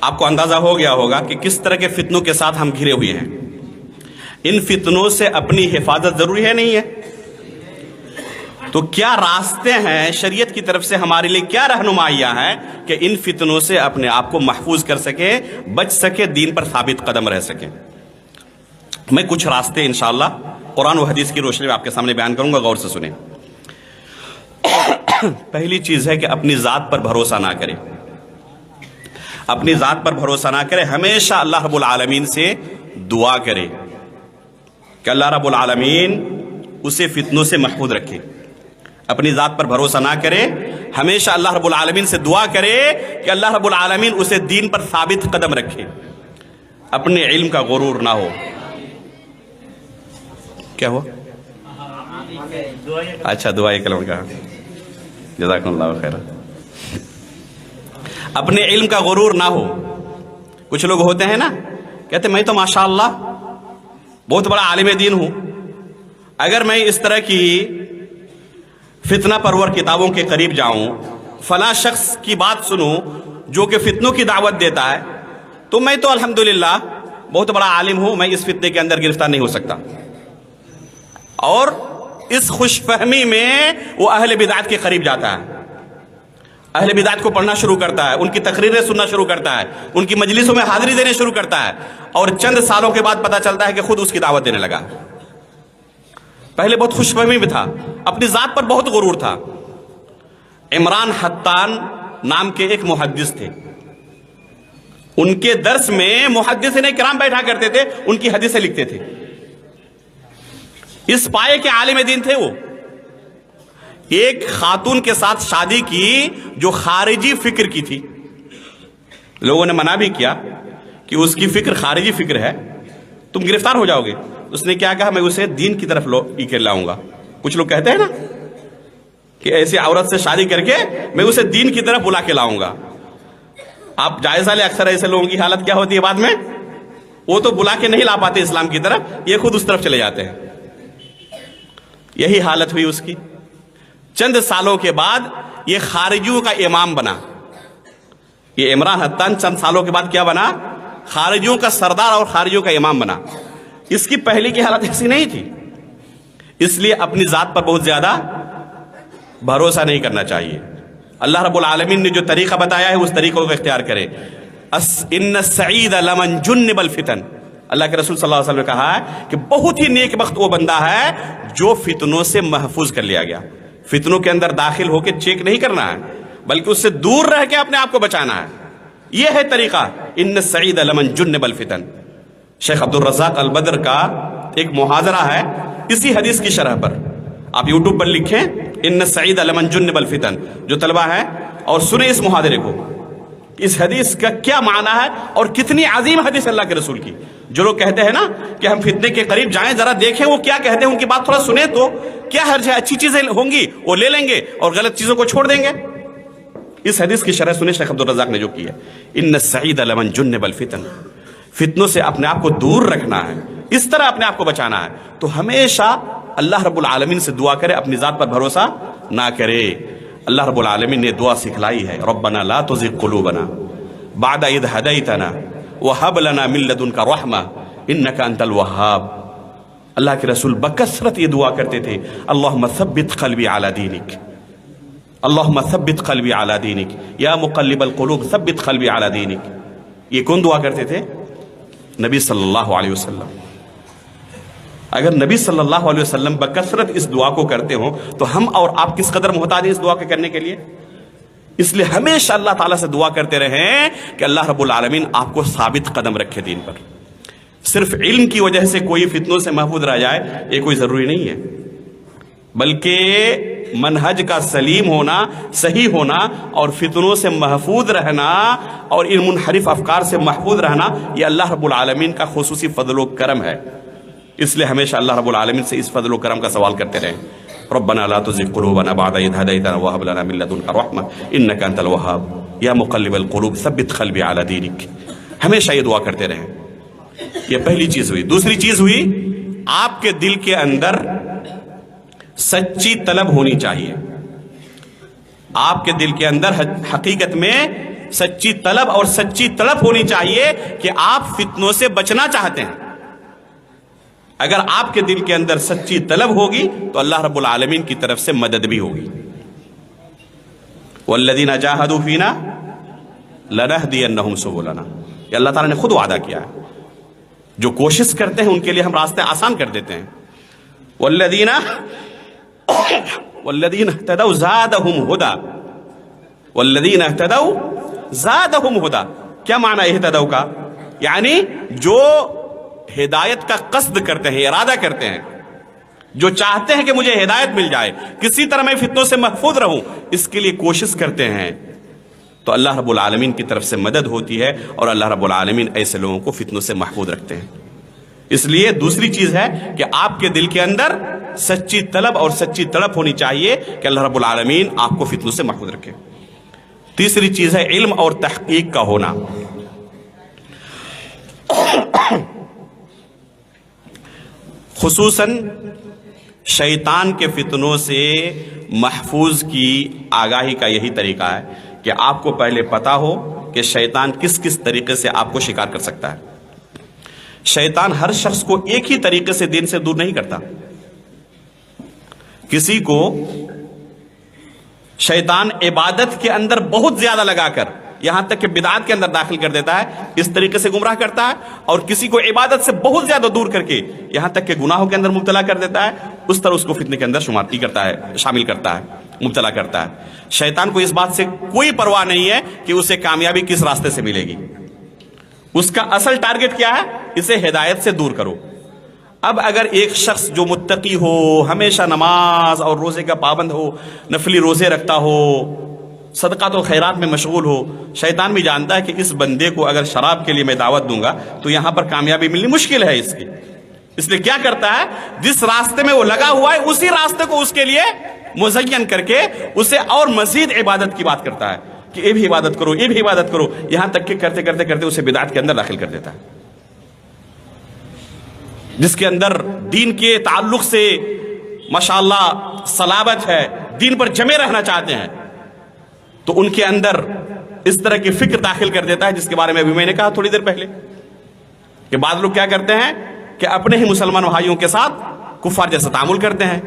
آپ کو اندازہ ہو گیا ہوگا کہ کس طرح کے فتنوں کے ساتھ ہم گھرے ہوئے ہیں. ان فتنوں سے اپنی حفاظت ضروری ہے نہیں ہے؟ تو کیا راستے ہیں شریعت کی طرف سے ہمارے لیے، کیا رہنمائیاں ہیں کہ ان فتنوں سے اپنے آپ کو محفوظ کر سکے، بچ سکے، دین پر ثابت قدم رہ سکے؟ میں کچھ راستے انشاءاللہ قرآن و حدیث کی روشنی میں آپ کے سامنے بیان کروں گا، غور سے سنیں. پہلی چیز ہے کہ اپنی ذات پر بھروسہ نہ کرے. اپنی ذات پر بھروسہ نہ کرے، ہمیشہ اللہ رب العالمین سے دعا کرے کہ اللہ رب العالمین اسے فتنوں سے محفوظ رکھے. اپنی ذات پر بھروسہ نہ کرے، ہمیشہ اللہ رب العالمین سے دعا کرے کہ اللہ رب العالمین اسے دین پر ثابت قدم رکھے. اپنے علم کا غرور نہ ہو. کیا ہوا؟ اچھا، دعائیں کلام کا، جزاکم اللہ خیر. اپنے علم کا غرور نہ ہو. کچھ لوگ ہوتے ہیں نا، کہتے میں تو ماشاءاللہ بہت بڑا عالم دین ہوں، اگر میں اس طرح کی فتنہ پرور کتابوں کے قریب جاؤں، فلاں شخص کی بات سنوں جو کہ فتنوں کی دعوت دیتا ہے، تو میں تو الحمدللہ بہت بڑا عالم ہوں، میں اس فتنے کے اندر گرفتار نہیں ہو سکتا. اور اس خوش فہمی میں وہ اہل بدعت کے قریب جاتا ہے، اہل بدعت کو پڑھنا شروع کرتا ہے، ان کی تقریریں سننا شروع کرتا ہے، ان کی مجلسوں میں حاضری دینے شروع کرتا ہے، اور چند سالوں کے بعد پتہ چلتا ہے کہ خود اس کی دعوت دینے لگا. پہلے بہت خوش فہمی میں تھا، اپنی ذات پر بہت غرور تھا. عمران حطان نام کے ایک محدث تھے، ان کے درس میں محدثین کرام بیٹھا کرتے تھے، ان کی حدیثیں لکھتے تھے. اس پائے کے عالم دین تھے. وہ ایک خاتون کے ساتھ شادی کی جو خارجی فکر کی تھی. لوگوں نے منع بھی کیا کہ اس کی فکر خارجی فکر ہے، تم گرفتار ہو جاؤ گے. اس نے کیا کہا؟ میں اسے دین کی طرف لاؤں گا. کچھ لوگ کہتے ہیں نا کہ ایسی عورت سے شادی کر کے میں اسے دین کی طرف بلا کے لاؤں گا. آپ جائزہ لیں، اکثر ایسے لوگوں کی حالت کیا ہوتی ہے بعد میں، وہ تو بلا کے نہیں لا پاتے اسلام کی طرف، یہ خود اس طرف چلے جاتے ہیں. یہی حالت ہوئی اس کی. چند سالوں کے بعد یہ خارجیوں کا امام بنا. یہ عمران حطان چند سالوں کے بعد کیا بنا؟ خارجیوں کا سردار اور خارجیوں کا امام بنا. اس کی پہلے کی حالت ایسی نہیں تھی. اس لیے اپنی ذات پر بہت زیادہ بھروسہ نہیں کرنا چاہیے. اللہ رب العالمین نے جو طریقہ بتایا ہے اس طریقوں کو اختیار کرے. ان السعید لمن جنب الفتن، اللہ کے رسول صلی اللہ علیہ وسلم نے کہا ہے کہ بہت ہی نیک بخت وہ بندہ ہے جو فتنوں سے محفوظ کر لیا گیا. فتنوں کے اندر داخل ہو کے چیک نہیں کرنا ہے، بلکہ اس سے دور رہ کے اپنے آپ کو بچانا ہے. یہ ہے طریقہ ان السعید لمن جنب الفتن. شیخ عبد الرزاق البدر کا ایک محاضرہ ہے اسی حدیث کی شرح پر. آپ یوٹیوب پر لکھیں ان السعید لمن جنب الفتن، جو طلبہ ہے، اور سنیں اس محاضرے کو. اس حدیث کا کیا معنی ہے اور کتنی عظیم حدیث اللہ کے رسول کی. جو لوگ کہتے ہیں نا کہ ہم فتنے کے قریب جائیں، ذرا دیکھیں وہ کیا کہتے ہیں، ان کی بات تھوڑا سنیں تو کیا حرج ہے. اچھی چیزیں ہوں گی وہ لے لیں گے اور غلط چیزوں کو چھوڑ دیں گے. اس حدیث کی شرح سنیں شیخ عبد الرزاق نے جو کی ہے. ان السعید لمن جنب الفتن، فتنوں سے اپنے آپ کو دور رکھنا ہے، اس طرح اپنے آپ کو بچانا ہے. تو ہمیشہ اللہ رب العالمین سے دعا کرے، اپنی ذات پر بھروسہ نہ کرے. اللہ رب العالمین نے دعا سکھلائی ہے، ربنا لا تزغ قلوبنا بعد اذ ہدیتنا وہب لنا من لدنک رحمہ انک انت الوہاب. اللہ کے رسول بکثرت یہ دعا کرتے تھے، اللہم ثبت قلبی علی دینک، اللہم ثبت قلبی علی دینک یا مقلب القلوب ثبت قلبی علی دینک. یہ کون دعا کرتے تھے؟ نبی صلی اللہ علیہ وسلم. اگر نبی صلی اللہ علیہ وسلم بکثرت اس دعا کو کرتے ہوں تو ہم اور آپ کس قدر محتاج ہیں اس دعا کو کرنے کے لیے. اس لیے ہمیشہ اللہ تعالیٰ سے دعا کرتے رہیں کہ اللہ رب العالمین آپ کو ثابت قدم رکھے دین پر. صرف علم کی وجہ سے کوئی فتنوں سے محفوظ رہ جائے یہ کوئی ضروری نہیں ہے، بلکہ منہج کا سلیم ہونا، صحیح ہونا، اور فتنوں سے محفوظ رہنا اور ان منحرف افکار سے محفوظ رہنا یہ اللہ رب العالمین کا خصوصی فضل و کرم ہے. اس لیے ہمیشہ اللہ رب العالمین سے اس فضل و کرم کا سوال کرتے رہیں. ربنا لا تزغ قلوبنا بعد إذ هديتنا وهب لنا من لدنك رحمة إنك أنت الوهاب يا مقلب القلوب ثبت قلبي على دينك. ہمیشہ یہ دعا کرتے رہیں. یہ پہلی چیز ہوئی. دوسری چیز ہوئی، آپ کے دل کے اندر سچی طلب ہونی چاہیے. آپ کے دل کے اندر حقیقت میں سچی طلب اور سچی تڑپ ہونی چاہیے کہ آپ فتنوں سے بچنا چاہتے ہیں. اگر آپ کے دل کے اندر سچی طلب ہوگی تو اللہ رب العالمین کی طرف سے مدد بھی ہوگی. والذین جاہدوا فینا لنہدینہم سبلنا، یہ اللہ تعالیٰ نے خود وعدہ کیا ہے. جو کوشش کرتے ہیں ان کے لیے ہم راستے آسان کر دیتے ہیں. والذین اہتدوا زادہم ہدی، والذین اہتدوا زادہم ہدی. کیا معنی اہتدوا کا؟ یعنی جو ہدایت کا قصد کرتے ہیں، ارادہ کرتے ہیں، جو چاہتے ہیں کہ مجھے ہدایت مل جائے، کسی طرح میں فتنوں سے محفوظ رہوں، اس کے لیے کوشش کرتے ہیں، تو اللہ رب العالمین کی طرف سے مدد ہوتی ہے اور اللہ رب العالمین ایسے لوگوں کو فتنوں سے محفوظ رکھتے ہیں. اس لیے دوسری چیز ہے کہ آپ کے دل کے اندر سچی طلب اور سچی تڑپ ہونی چاہیے کہ اللہ رب العالمین آپ کو فتنوں سے محفوظ رکھے. تیسری چیز ہے علم اور تحقیق کا ہونا. خصوصاً شیطان کے فتنوں سے محفوظ کی آگاہی کا یہی طریقہ ہے کہ آپ کو پہلے پتا ہو کہ شیطان کس کس طریقے سے آپ کو شکار کر سکتا ہے. شیطان ہر شخص کو ایک ہی طریقے سے دین سے دور نہیں کرتا. کسی کو شیطان عبادت کے اندر بہت زیادہ لگا کر یہاں تک کہ بدعات کے اندر داخل کر دیتا ہے، اس طریقے سے گمراہ کرتا ہے، اور کسی کو عبادت سے بہت زیادہ دور کر کے یہاں تک کہ گناہوں کے اندر مبتلا کر دیتا ہے، اس طرح اس کو فتنے کے اندر شامل کرتا ہے، مبتلا کرتا ہے. شیطان کو اس بات سے کوئی پرواہ نہیں ہے کہ اسے کامیابی کس راستے سے ملے گی. اس کا اصل ٹارگٹ کیا ہے؟ اسے ہدایت سے دور کرو. اب اگر ایک شخص جو متقی ہو، ہمیشہ نماز اور روزے کا پابند ہو، نفلی روزے رکھتا ہو، صدقات و خیرات میں مشغول ہو، شیطان بھی جانتا ہے کہ اس بندے کو اگر شراب کے لیے میں دعوت دوں گا تو یہاں پر کامیابی ملنی مشکل ہے اس کی. اس لیے کیا کرتا ہے؟ جس راستے میں وہ لگا ہوا ہے اسی راستے کو اس کے لیے مزین کر کے اسے اور مزید عبادت کی بات کرتا ہے کہ یہ بھی عبادت کرو، یہ بھی عبادت کرو، یہاں تک کہ کرتے کرتے کرتے اسے بدعت کے اندر داخل کر دیتا ہے. جس کے اندر دین کے تعلق سے ماشاءاللہ صلابت ہے، دین پر جمے رہنا چاہتے ہیں، تو ان کے اندر اس طرح کی فکر داخل کر دیتا ہے جس کے بارے میں ابھی میں نے کہا تھوڑی دیر پہلے کہ بعض لوگ کیا کرتے ہیں کہ اپنے ہی مسلمان بھائیوں کے ساتھ کفار جیسا تعامل کرتے ہیں.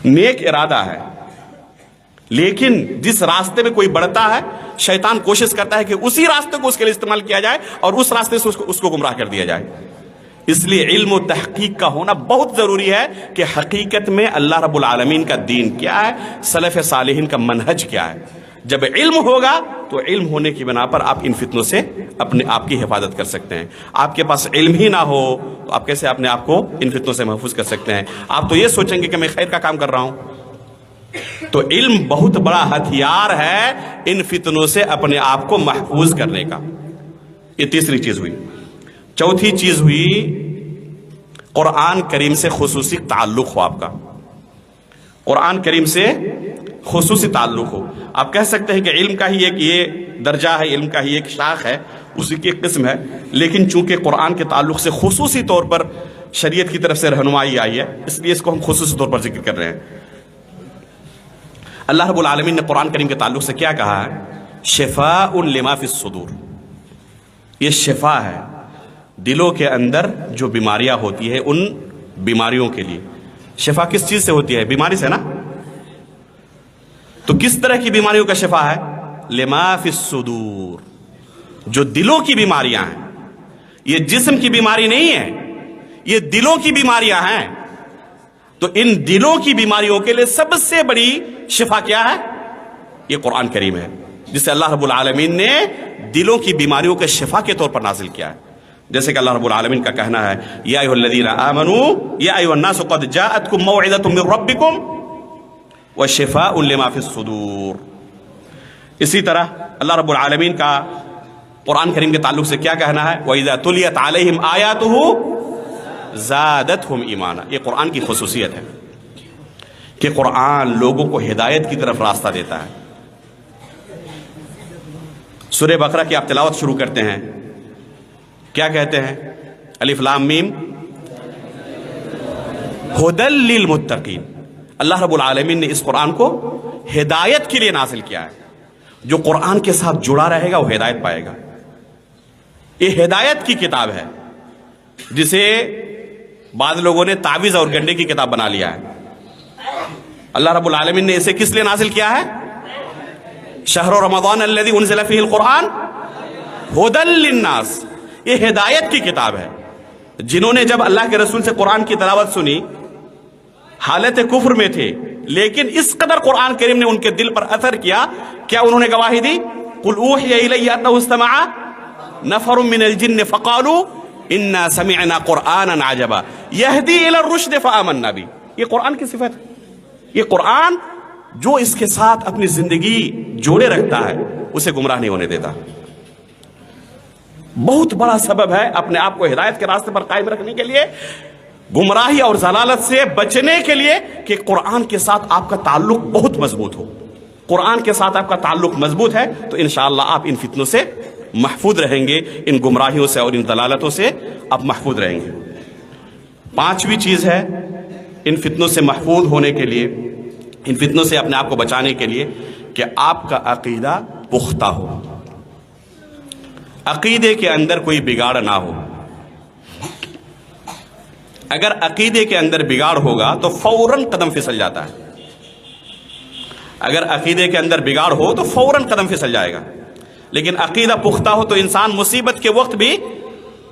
نیک ارادہ ہے، لیکن جس راستے میں کوئی بڑھتا ہے شیطان کوشش کرتا ہے کہ اسی راستے کو اس کے لیے استعمال کیا جائے اور اس راستے سے اس کو گمراہ کر دیا جائے. اس لیے علم و تحقیق کا ہونا بہت ضروری ہے کہ حقیقت میں اللہ رب العالمین کا دین کیا ہے، سلف صالحین کا منہج کیا ہے. جب علم ہوگا تو علم ہونے کی بنا پر آپ ان فتنوں سے اپنے آپ کی حفاظت کر سکتے ہیں. آپ کے پاس علم ہی نہ ہو تو آپ کیسے اپنے آپ کو ان فتنوں سے محفوظ کر سکتے ہیں؟ آپ تو یہ سوچیں گے کہ میں خیر کا کام کر رہا ہوں. تو علم بہت بڑا ہتھیار ہے ان فتنوں سے اپنے آپ کو محفوظ کرنے کا. یہ تیسری چیز ہوئی. چوتھی چیز ہوئی قرآن کریم سے خصوصی تعلق ہو. آپ کا قرآن کریم سے خصوصی تعلق ہو. آپ کہہ سکتے ہیں کہ علم کا ہی ایک یہ درجہ ہے، علم کا ہی ایک شاخ ہے، اسی کی ایک قسم ہے، لیکن چونکہ قرآن کے تعلق سے خصوصی طور پر شریعت کی طرف سے رہنمائی آئی ہے اس لیے اس کو ہم خصوصی طور پر ذکر کر رہے ہیں. اللہ رب العالمین نے قرآن کریم کے تعلق سے کیا کہا ہے؟ شفاء لما فی الصدور. یہ شفا ہے دلوں کے اندر جو بیماریاں ہوتی ہیں ان بیماریوں کے لیے. شفا کس چیز سے ہوتی ہے؟ بیماری سے نا. تو کس طرح کی بیماریوں کا شفا ہے؟ لما فی الصدور، جو دلوں کی بیماریاں ہیں. یہ جسم کی بیماری نہیں ہے، یہ دلوں کی بیماریاں ہیں. تو ان دلوں کی بیماریوں کے لیے سب سے بڑی شفا کیا ہے؟ یہ قرآن کریم ہے جسے اللہ رب العالمین نے دلوں کی بیماریوں کے شفا کے طور پر نازل کیا ہے. جیسے کہ اللہ رب العالمین کا کہنا ہے یا ایھا الذین آمنوا یا ایھا الناس قد جاءتکم موعظۃ من ربکم وشفاء لما فی الصدور. اسی طرح اللہ رب العالمین کا قرآن کریم کے تعلق سے کیا کہنا ہے؟ وَإِذَا تُلِيَتْ عَلَيْهِمْ آيَاتُهُ زَادَتْهُمْ ایمانا. یہ قرآن کی خصوصیت ہے کہ قرآن لوگوں کو ہدایت کی طرف راستہ دیتا ہے. سورہ بقرہ کی آپ تلاوت شروع کرتے ہیں، کیا کہتے ہیں؟ الف لام میم ہدی للمتقین. اللہ رب العالمین نے اس قرآن کو ہدایت کے لیے نازل کیا ہے. جو قرآن کے ساتھ جڑا رہے گا وہ ہدایت پائے گا. یہ ہدایت کی کتاب ہے جسے بعض لوگوں نے تعویذ اور گنڈے کی کتاب بنا لیا ہے. اللہ رب العالمین نے اسے کس لیے نازل کیا ہے؟ شہر رمضان الذی انزل فیہ القرآن ھدی للناس. یہ ہدایت کی کتاب ہے. جنہوں نے جب اللہ کے رسول سے قرآن کی تلاوت سنی حالت کفر میں تھے، لیکن اس قدر قرآن کریم نے ان کے دل پر اثر کیا، کیا انہوں نے گواہی دی؟ قل اوحی الی انہ استمع نفر من الجن فقالوا انا سمعنا قرآنا عجبا یہدی الی الرشد فآمنا بہ. یہ قرآن کی صفت ہے. یہ قرآن جو اس کے ساتھ اپنی زندگی جوڑے رکھتا ہے اسے گمراہ نہیں ہونے دیتا. بہت بڑا سبب ہے اپنے آپ کو ہدایت کے راستے پر قائم رکھنے کے لیے، گمراہی اور ضلالت سے بچنے کے لیے، کہ قرآن کے ساتھ آپ کا تعلق بہت مضبوط ہو. قرآن کے ساتھ آپ کا تعلق مضبوط ہے تو انشاءاللہ آپ ان فتنوں سے محفوظ رہیں گے، ان گمراہیوں سے اور ان ضلالتوں سے آپ محفوظ رہیں گے. پانچویں چیز ہے ان فتنوں سے محفوظ ہونے کے لیے، ان فتنوں سے اپنے آپ کو بچانے کے لیے، کہ آپ کا عقیدہ پختہ ہو. عقیدے کے اندر کوئی بگاڑ نہ ہو. اگر عقیدے کے اندر بگاڑ ہوگا تو فوراً قدم پھسل جاتا ہے. اگر عقیدے کے اندر بگاڑ ہو تو فوراً قدم پھسل جائے گا. لیکن عقیدہ پختہ ہو تو انسان مصیبت کے وقت بھی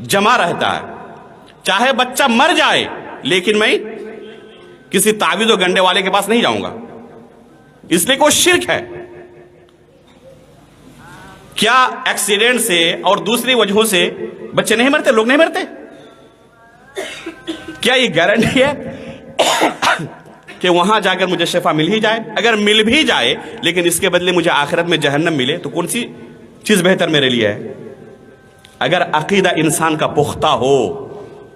جمع رہتا ہے. چاہے بچہ مر جائے لیکن میں کسی تعویذ و گنڈے والے کے پاس نہیں جاؤں گا، اس لیے کوئی شرک ہے. کیا ایکسیڈنٹ سے اور دوسری وجہوں سے بچے نہیں مرتے، لوگ نہیں مرتے؟ کیا یہ گارنٹی ہے کہ وہاں جا کر مجھے شفا مل ہی جائے؟ اگر مل بھی جائے لیکن اس کے بدلے مجھے آخرت میں جہنم ملے تو کون سی چیز بہتر میرے لیے ہے؟ اگر عقیدہ انسان کا پختہ ہو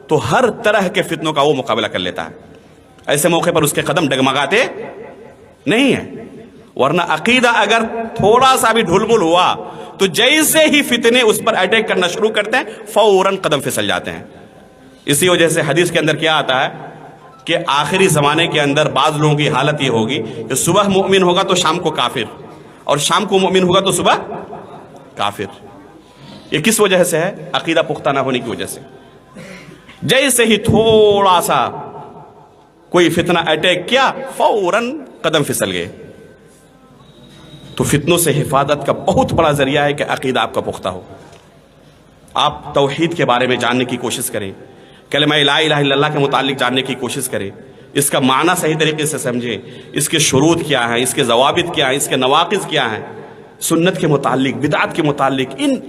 تو ہر طرح کے فتنوں کا وہ مقابلہ کر لیتا ہے. ایسے موقع پر اس کے قدم ڈگمگاتے نہیں ہیں. ورنہ عقیدہ اگر تھوڑا سا بھی ڈھلمل ہوا تو جیسے ہی فتنے اس پر اٹیک کرنا شروع کرتے ہیں فوراً قدم پھسل جاتے ہیں. اسی وجہ سے حدیث کے اندر کیا آتا ہے کہ آخری زمانے کے اندر بعض لوگوں کی حالت یہ ہوگی کہ صبح مومن ہوگا تو شام کو کافر، اور شام کو مومن ہوگا تو صبح کافر. یہ کس وجہ سے ہے؟ عقیدہ پختہ نہ ہونے کی وجہ سے. جیسے ہی تھوڑا سا کوئی فتنہ اٹیک کیا فوراً قدم پھسل گئے. تو فتنوں سے حفاظت کا بہت بڑا ذریعہ ہے کہ عقیدہ آپ کا پختہ ہو. آپ توحید کے بارے میں جاننے کی کوشش کریں، کلمہ لا الہ الا اللہ کے متعلق جاننے کی کوشش کریں، اس کا معنی صحیح طریقے سے سمجھیں، اس کے شروط کیا ہیں، اس کے ضوابط کیا ہیں، اس کے نواقض کیا ہیں، سنت کے متعلق، بدعت کے متعلق، ان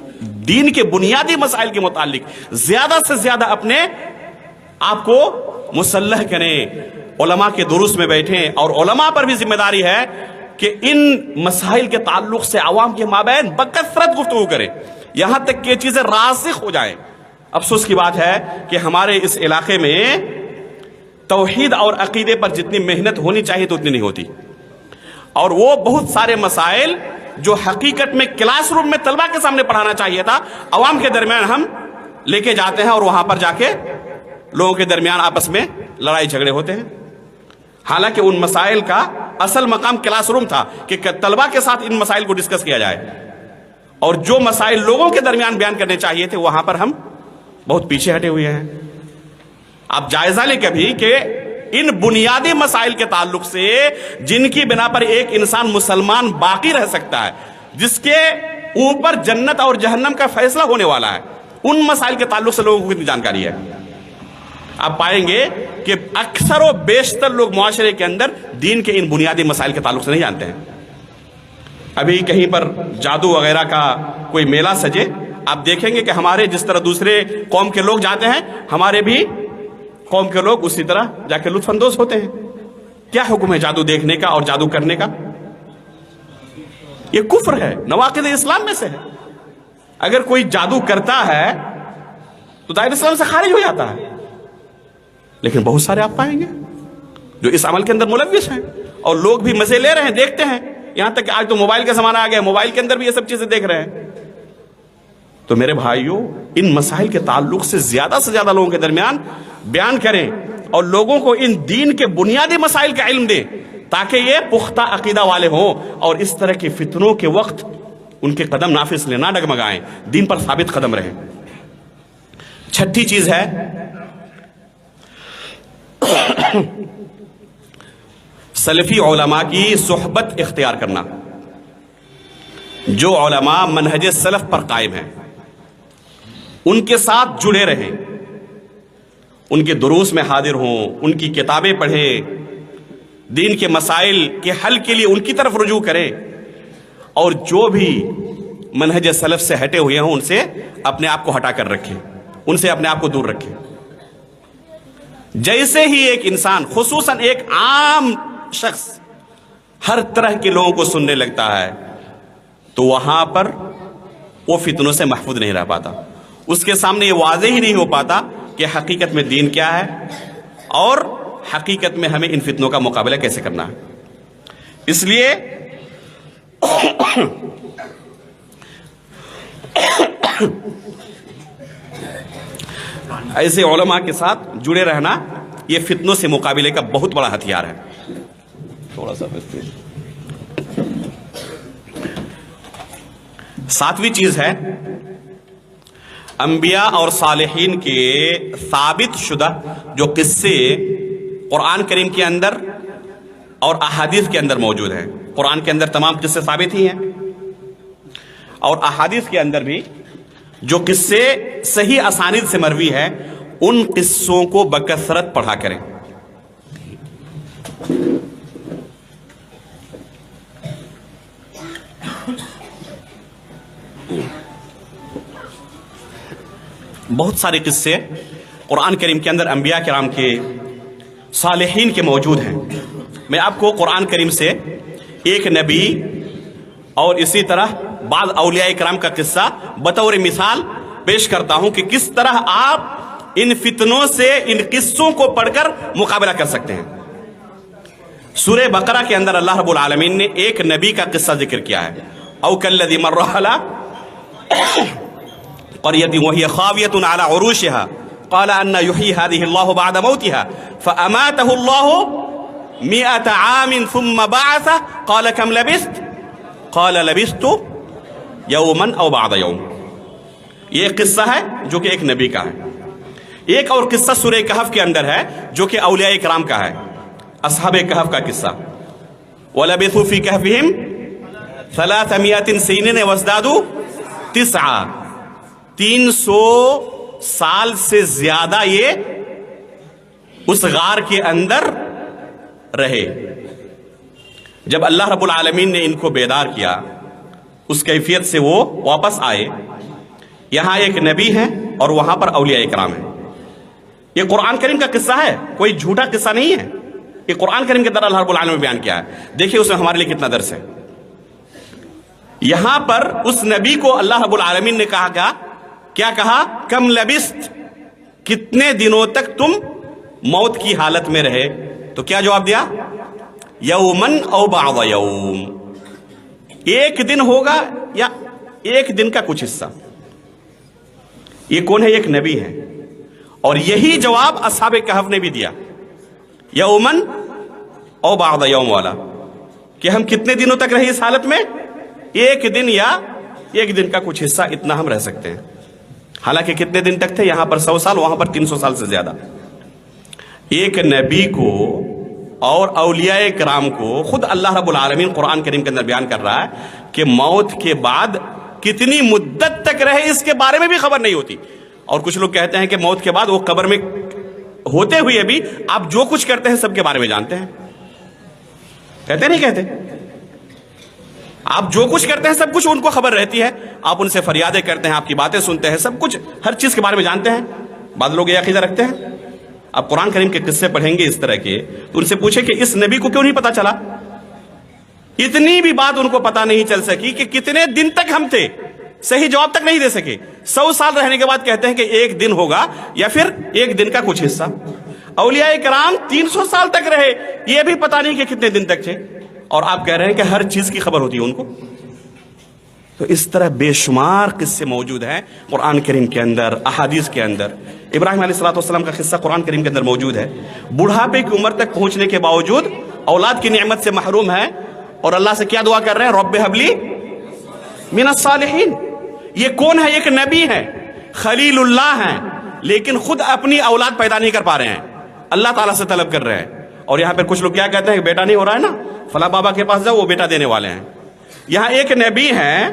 دین کے بنیادی مسائل کے متعلق زیادہ سے زیادہ اپنے آپ کو مسلح کریں. علماء کے دروس میں بیٹھیں، اور علماء پر بھی ذمہ داری ہے کہ ان مسائل کے تعلق سے عوام کے مابین بکثرت گفتگو کریں یہاں تک کہ یہ چیزیں راسخ ہو جائیں. افسوس کی بات ہے کہ ہمارے اس علاقے میں توحید اور عقیدے پر جتنی محنت ہونی چاہیے تو اتنی نہیں ہوتی، اور وہ بہت سارے مسائل جو حقیقت میں کلاس روم میں طلبہ کے سامنے پڑھانا چاہیے تھا عوام کے درمیان ہم لے کے جاتے ہیں، اور وہاں پر جا کے لوگوں کے درمیان آپس میں لڑائی جھگڑے ہوتے ہیں. حالانکہ ان مسائل کا اصل مقام کلاس روم تھا کہ طلبہ کے ساتھ ان مسائل کو ڈسکس کیا جائے، اور جو مسائل لوگوں کے درمیان بیان کرنے چاہیے تھے وہاں پر ہم بہت پیچھے ہٹے ہوئے ہیں. آپ جائزہ لیں کبھی کہ ان بنیادی مسائل کے تعلق سے جن کی بنا پر ایک انسان مسلمان باقی رہ سکتا ہے، جس کے اوپر جنت اور جہنم کا فیصلہ ہونے والا ہے، ان مسائل کے تعلق سے لوگوں کو کتنی جانکاری ہے. آپ پائیں گے کہ اکثر و بیشتر لوگ معاشرے کے اندر دین کے ان بنیادی مسائل کے تعلق سے نہیں جانتے ہیں. ابھی کہیں پر جادو وغیرہ کا کوئی میلہ سجے، آپ دیکھیں گے کہ ہمارے جس طرح دوسرے قوم کے لوگ جاتے ہیں ہمارے بھی قوم کے لوگ اسی طرح جا کے لطف اندوز ہوتے ہیں. کیا حکم ہے جادو دیکھنے کا اور جادو کرنے کا؟ یہ کفر ہے، نواقض اسلام میں سے ہے. اگر کوئی جادو کرتا ہے تو دائرہ اسلام سے خارج ہو جاتا ہے. لیکن بہت سارے آپ پائیں گے جو اس عمل کے اندر ملوث ہیں، اور لوگ بھی مزے لے رہے ہیں، دیکھتے ہیں. یہاں تک کہ آج تو موبائل کا زمانہ آ گیا، موبائل کے اندر بھی یہ سب چیزیں دیکھ رہے ہیں. تو میرے بھائیوں، ان مسائل کے تعلق سے زیادہ لوگوں کے درمیان بیان کریں، اور لوگوں کو ان دین کے بنیادی مسائل کا علم دے تاکہ یہ پختہ عقیدہ والے ہوں اور اس طرح کے فتنوں کے وقت ان کے قدم نافذ لے، نہ ڈگمگائیں، دین پر ثابت قدم رہیں۔ چھٹی چیز ہے سلفی علماء کی صحبت اختیار کرنا، جو علماء منہج سلف پر قائم ہیں ان کے ساتھ جڑے رہیں، ان کے دروس میں حاضر ہوں، ان کی کتابیں پڑھیں، دین کے مسائل کے حل کے لیے ان کی طرف رجوع کریں، اور جو بھی منہج سلف سے ہٹے ہوئے ہوں ان سے اپنے آپ کو ہٹا کر رکھیں، ان سے اپنے آپ کو دور رکھیں۔ جیسے ہی ایک انسان، خصوصاً ایک عام شخص، ہر طرح کے لوگوں کو سننے لگتا ہے تو وہاں پر وہ فتنوں سے محفوظ نہیں رہ پاتا، اس کے سامنے یہ واضح ہی نہیں ہو پاتا کہ حقیقت میں دین کیا ہے اور حقیقت میں ہمیں ان فتنوں کا مقابلہ کیسے کرنا ہے۔ اس لیے ایسے علماء کے ساتھ جڑے رہنا یہ فتنوں سے مقابلے کا بہت بڑا ہتھیار ہے۔ تھوڑا سا ساتویں چیز ہے انبیاء اور صالحین کے ثابت شدہ جو قصے قرآن کریم کے اندر اور احادیث کے اندر موجود ہیں۔ قرآن کے اندر تمام قصے ثابت ہی ہیں، اور احادیث کے اندر بھی جو قصے صحیح اسانید سے مروی ہے ان قصوں کو بکثرت پڑھا کریں۔ بہت سارے قصے قرآن کریم کے اندر انبیاء کرام کے، صالحین کے موجود ہیں۔ میں آپ کو قرآن کریم سے ایک نبی اور اسی طرح بعض اولیاء کرام کا قصہ بطور مثال پیش کرتا ہوں کہ کس طرح آپ ان فتنوں سے ان قصوں کو پڑھ کر مقابلہ کر سکتے ہیں۔ سورہ بقرہ کے اندر اللہ رب العالمین نے ایک نبی کا قصہ ذکر کیا ہے، او کالذی مر علی قریۃ وہی خاویۃ علی عروشها قال ان یحیی هذه اللہ بعد موتها فاماته اللہ 100 عام ثم بعثه قال كم لبثت قال لبثت یوما او بعض یوم۔ یہ ایک قصہ ہے جو کہ ایک نبی کا ہے۔ ایک اور قصہ سورہ کہف کے اندر ہے جو کہ اولیاء کرام کا ہے، اصحاب کہف کا قصہ۔ وَلَبِثُوا فِي كَهْفِهِمْ 300 سِنِينَ وَازْدَادُوا 9، 300 سال سے زیادہ یہ اس غار کے اندر رہے۔ جب اللہ رب العالمین نے ان کو بیدار کیا، اس کیفیت سے وہ واپس آئے۔ یہاں ایک نبی ہے اور وہاں پر اولیاء کرام ہیں۔ یہ قرآن کریم کا قصہ ہے، کوئی جھوٹا قصہ نہیں ہے، یہ قرآن کریم کے اندر اللہ رب العالمین نے بیان کیا ہے۔ دیکھیے اس میں ہمارے لیے کتنا درس ہے۔ یہاں پر اس نبی کو اللہ رب العالمین نے کہا، کیا کہا؟ کم لبست، کتنے دنوں تک تم موت کی حالت میں رہے؟ تو کیا جواب دیا؟ یومن او بعض یوم، ایک دن ہوگا یا ایک دن کا کچھ حصہ۔ یہ کون ہے؟ ایک نبی ہے، اور یہی جواب اصحاب کہف نے بھی دیا، یومن او بعض یوم والا، کہ ہم کتنے دنوں تک رہے اس حالت میں؟ ایک دن یا ایک دن کا کچھ حصہ، اتنا ہم رہ سکتے ہیں۔ حالانکہ کتنے دن تک تھے؟ یہاں پر 100 سال، وہاں پر 300 سال سے زیادہ۔ ایک نبی کو اور اولیاء کرام کو خود اللہ رب العالمین قرآن کریم کے اندر بیان کر رہا ہے کہ موت کے بعد کتنی مدت تک رہے اس کے بارے میں بھی خبر نہیں ہوتی۔ اور کچھ لوگ کہتے ہیں کہ موت کے بعد وہ قبر میں ہوتے ہوئے بھی آپ جو کچھ کرتے ہیں سب کے بارے میں جانتے ہیں۔ کہتے نہیں کہتے؟ آپ جو کچھ کرتے ہیں سب کچھ ان کو خبر رہتی ہے، آپ ان سے فریادیں کرتے ہیں، آپ کی باتیں سنتے ہیں، سب کچھ ہر چیز کے بارے میں جانتے ہیں۔ بعض لوگ یہ عقیدہ رکھتے ہیں۔ آپ قرآن کریم کے قصے پڑھیں گے اس طرح کے تو ان سے پوچھیں کہ اس نبی کو کیوں نہیں پتا چلا؟ اتنی بھی بات ان کو پتا نہیں چل سکی کہ کتنے دن تک ہم تھے، صحیح جواب تک نہیں دے سکے۔ 100 سال رہنے کے بعد کہتے ہیں کہ ایک دن ہوگا یا پھر ایک دن کا کچھ حصہ۔ اولیاء کرام 300 سال تک رہے، یہ بھی پتا نہیں کہ کتنے دن تک تھے، اور آپ کہہ رہے ہیں کہ ہر چیز کی خبر ہوتی ہے ان کو۔ تو اس طرح بے شمار قصے موجود ہیں قرآن کریم کے اندر، احادیث کے اندر۔ ابراہیم علیہ السلام کا قصہ قرآن کریم کے اندر موجود ہے۔ بڑھاپے کی عمر تک پہنچنے کے باوجود اولاد کی نعمت سے محروم ہے، اور اللہ سے کیا دعا کر رہے ہیں؟ رب ہب لی من الصالحین۔ یہ کون ہے؟ ایک نبی ہے، خلیل اللہ ہیں، لیکن خود اپنی اولاد پیدا نہیں کر پا رہے ہیں، اللہ تعالیٰ سے طلب کر رہے ہیں۔ اور یہاں پہ کچھ لوگ کیا کہتے ہیں کہ بیٹا نہیں ہو رہا ہے نا، فلاں بابا کے پاس جاؤ، وہ بیٹا دینے والے ہیں۔ یہاں ایک نبی ہیں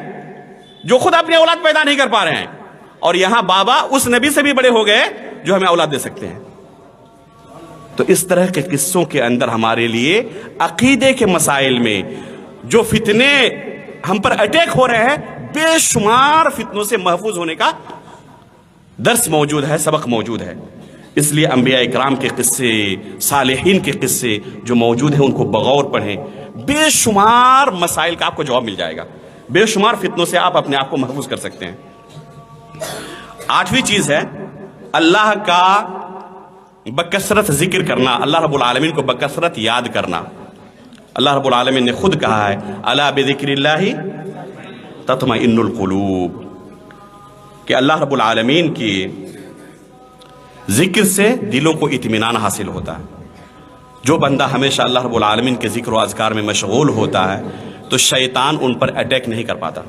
جو خود اپنی اولاد پیدا نہیں کر پا رہے ہیں، اور یہاں بابا اس نبی سے بھی بڑے ہو گئے جو ہمیں اولاد دے سکتے ہیں۔ تو اس طرح کے قصوں کے اندر ہمارے لیے عقیدے کے مسائل میں جو فتنے ہم پر اٹیک ہو رہے ہیں، بے شمار فتنوں سے محفوظ ہونے کا درس موجود ہے، سبق موجود ہے۔ اس لیے انبیاء اکرام کے قصے، صالحین کے قصے جو موجود ہیں ان کو بغور پڑھیں، بے شمار مسائل کا آپ کو جواب مل جائے گا، بے شمار فتنوں سے آپ اپنے آپ کو محفوظ کر سکتے ہیں۔ 8ویں چیز ہے اللہ کا بکثرت ذکر کرنا، اللہ رب العالمین کو بکثرت یاد کرنا۔ اللہ رب العالمین نے خود کہا ہے الا بذکر اللہ تطمئن القلوب، کہ اللہ رب العالمین کی ذکر سے دلوں کو اطمینان حاصل ہوتا ہے۔ جو بندہ ہمیشہ اللہ رب العالمین کے ذکر و اذکار میں مشغول ہوتا ہے تو شیطان ان پر اٹیک نہیں کر پاتا۔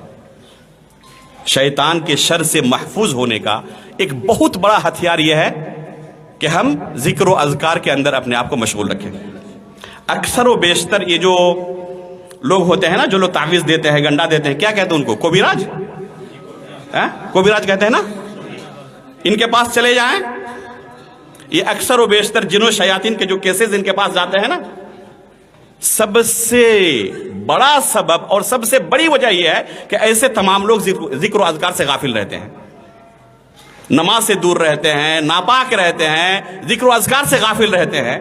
شیطان کے شر سے محفوظ ہونے کا ایک بہت بڑا ہتھیار یہ ہے کہ ہم ذکر و اذکار کے اندر اپنے آپ کو مشغول رکھیں۔ اکثر و بیشتر یہ جو لوگ ہوتے ہیں نا، جو لوگ تعویذ دیتے ہیں، گنڈا دیتے ہیں، کیا کہتے ہیں ان کو؟ کوبیراج، کوبیراج کہتے ہیں نا۔ ان کے پاس چلے جائیں، یہ اکثر و بیشتر جنوں شیاطین کے جو کیسز ان کے پاس جاتے ہیں نا، سب سے بڑا سبب اور سب سے بڑی وجہ یہ ہے کہ ایسے تمام لوگ ذکر و اذکار سے غافل رہتے ہیں، نماز سے دور رہتے ہیں، ناپاک رہتے ہیں، ذکر و اذکار سے غافل رہتے ہیں۔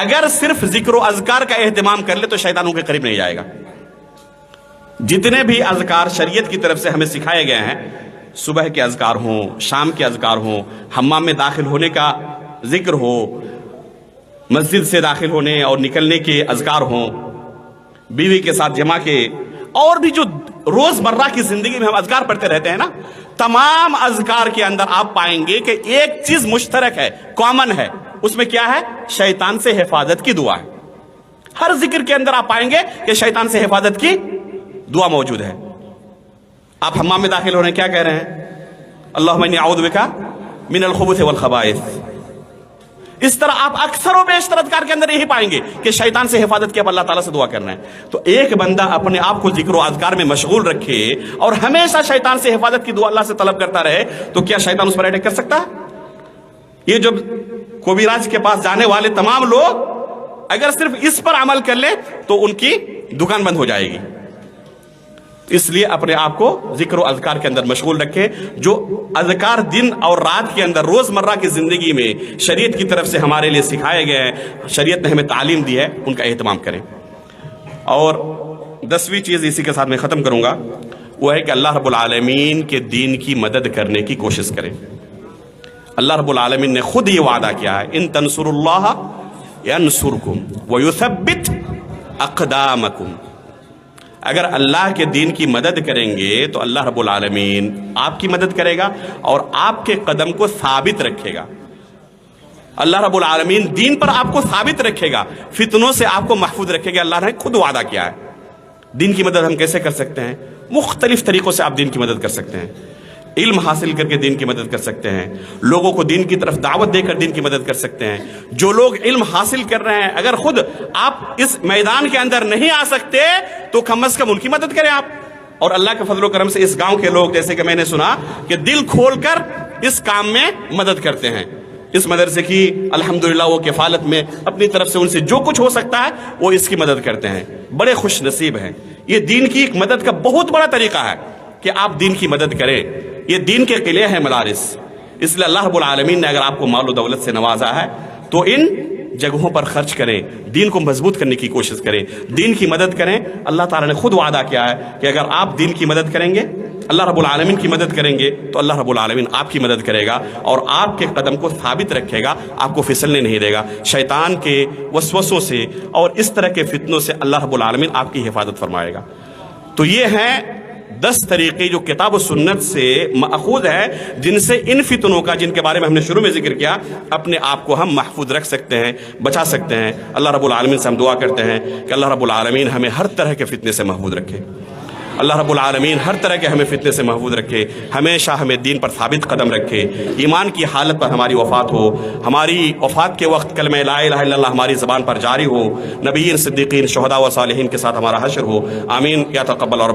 اگر صرف ذکر و اذکار کا اہتمام کر لے تو شیطانوں کے قریب نہیں جائے گا۔ جتنے بھی اذکار شریعت کی طرف سے ہمیں سکھائے گئے ہیں، صبح کے اذکار ہوں، شام کے اذکار ہوں، حمام میں داخل ہونے کا ذکر ہو، مسجد سے داخل ہونے اور نکلنے کے اذکار ہوں، بیوی کے ساتھ جمع کے، اور بھی جو روز مرہ کی زندگی میں ہم اذکار پڑھتے رہتے ہیں نا، تمام اذکار کے اندر آپ پائیں گے کہ ایک چیز مشترک ہے، کامن ہے۔ اس میں کیا ہے؟ شیطان سے حفاظت کی دعا ہے۔ ہر ذکر کے اندر آپ پائیں گے کہ شیطان سے حفاظت کی دعا موجود ہے۔ آپ حمام میں داخل ہو رہے ہیں، کیا کہہ رہے ہیں؟ اللہم انی اعوذ بک من الخبث والخبائث۔ اس طرح آپ اکثر و بیشتر اذکار کے اندر یہی پائیں گے کہ شیطان سے حفاظت کی اب اللہ تعالیٰ سے دعا کرنا ہے۔ تو ایک بندہ اپنے آپ کو ذکر و اذکار میں مشغول رکھے اور ہمیشہ شیطان سے حفاظت کی دعا اللہ سے طلب کرتا رہے تو کیا شیطان اس پر اٹیک کر سکتا ہے؟ یہ جو کوبیراج کے پاس جانے والے تمام لوگ اگر صرف اس پر عمل کر لیں تو ان کی دکان بند ہو جائے گی۔ اس لیے اپنے آپ کو ذکر و اذکار کے اندر مشغول رکھے۔ جو اذکار دن اور رات کے اندر روز مرہ کی زندگی میں شریعت کی طرف سے ہمارے لیے سکھائے گئے ہیں، شریعت نے ہمیں تعلیم دی ہے، ان کا اہتمام کریں۔ اور 10ویں چیز اسی کے ساتھ میں ختم کروں گا، وہ ہے کہ اللہ رب العالمین کے دین کی مدد کرنے کی کوشش کریں۔ اللہ رب العالمین نے خود یہ وعدہ کیا ہے، ان تنصروا اللہ ینصرکم ویثبت اقدامکم۔ اگر اللہ کے دین کی مدد کریں گے تو اللہ رب العالمین آپ کی مدد کرے گا اور آپ کے قدم کو ثابت رکھے گا۔ اللہ رب العالمین دین پر آپ کو ثابت رکھے گا، فتنوں سے آپ کو محفوظ رکھے گا۔ اللہ نے خود وعدہ کیا ہے۔ دین کی مدد ہم کیسے کر سکتے ہیں؟ مختلف طریقوں سے آپ دین کی مدد کر سکتے ہیں۔ علم حاصل کر کے دین کی مدد کر سکتے ہیں، لوگوں کو دین کی طرف دعوت دے کر دین کی مدد کر سکتے ہیں۔ جو لوگ علم حاصل کر رہے ہیں، اگر خود آپ اس میدان کے اندر نہیں آ سکتے تو کم از کم ان کی مدد کریں آپ۔ اور اللہ کے فضل و کرم سے اس گاؤں کے لوگ، جیسے کہ میں نے سنا کہ دل کھول کر اس کام میں مدد کرتے ہیں۔ اس مدرسے کی الحمدللہ وہ کفالت میں اپنی طرف سے ان سے جو کچھ ہو سکتا ہے وہ اس کی مدد کرتے ہیں۔ بڑے خوش نصیب ہیں۔ یہ دین کی ایک مدد کا بہت بڑا طریقہ ہے کہ آپ دین کی مدد کریں۔ یہ دین کے قلعے ہیں مدارس۔ اس لیے اللہ رب العالمین نے اگر آپ کو مال و دولت سے نوازا ہے تو ان جگہوں پر خرچ کریں، دین کو مضبوط کرنے کی کوشش کریں، دین کی مدد کریں۔ اللہ تعالیٰ نے خود وعدہ کیا ہے کہ اگر آپ دین کی مدد کریں گے، اللہ رب العالمین کی مدد کریں گے تو اللہ رب العالمین آپ کی مدد کرے گا اور آپ کے قدم کو ثابت رکھے گا، آپ کو پھسلنے نہیں دے گا۔ شیطان کے وسوسوں سے اور اس طرح کے فتنوں سے اللہ رب العالمین آپ کی حفاظت فرمائے گا۔ تو یہ ہیں 10 طریقے جو کتاب و سنت سے ماخوذ ہے، جن سے ان فتنوں کا، جن کے بارے میں ہم نے شروع میں ذکر کیا، اپنے آپ کو ہم محفوظ رکھ سکتے ہیں، بچا سکتے ہیں۔ اللہ رب العالمین سے ہم دعا کرتے ہیں کہ اللہ رب العالمین ہمیں ہر طرح کے فتنے سے محفوظ رکھے۔ اللہ رب العالمین ہر طرح کے ہمیں فتنے سے محفوظ رکھے، ہمیشہ ہمیں دین پر ثابت قدم رکھے، ایمان کی حالت پر ہماری وفات ہو، ہماری وفات کے وقت کلمہ لا الہ الا اللہ ہماری زبان پر جاری ہو، نبیین، صدیقین، شہداء و صالحین کے ساتھ ہمارا حشر ہو۔ آمین یا تقبل اور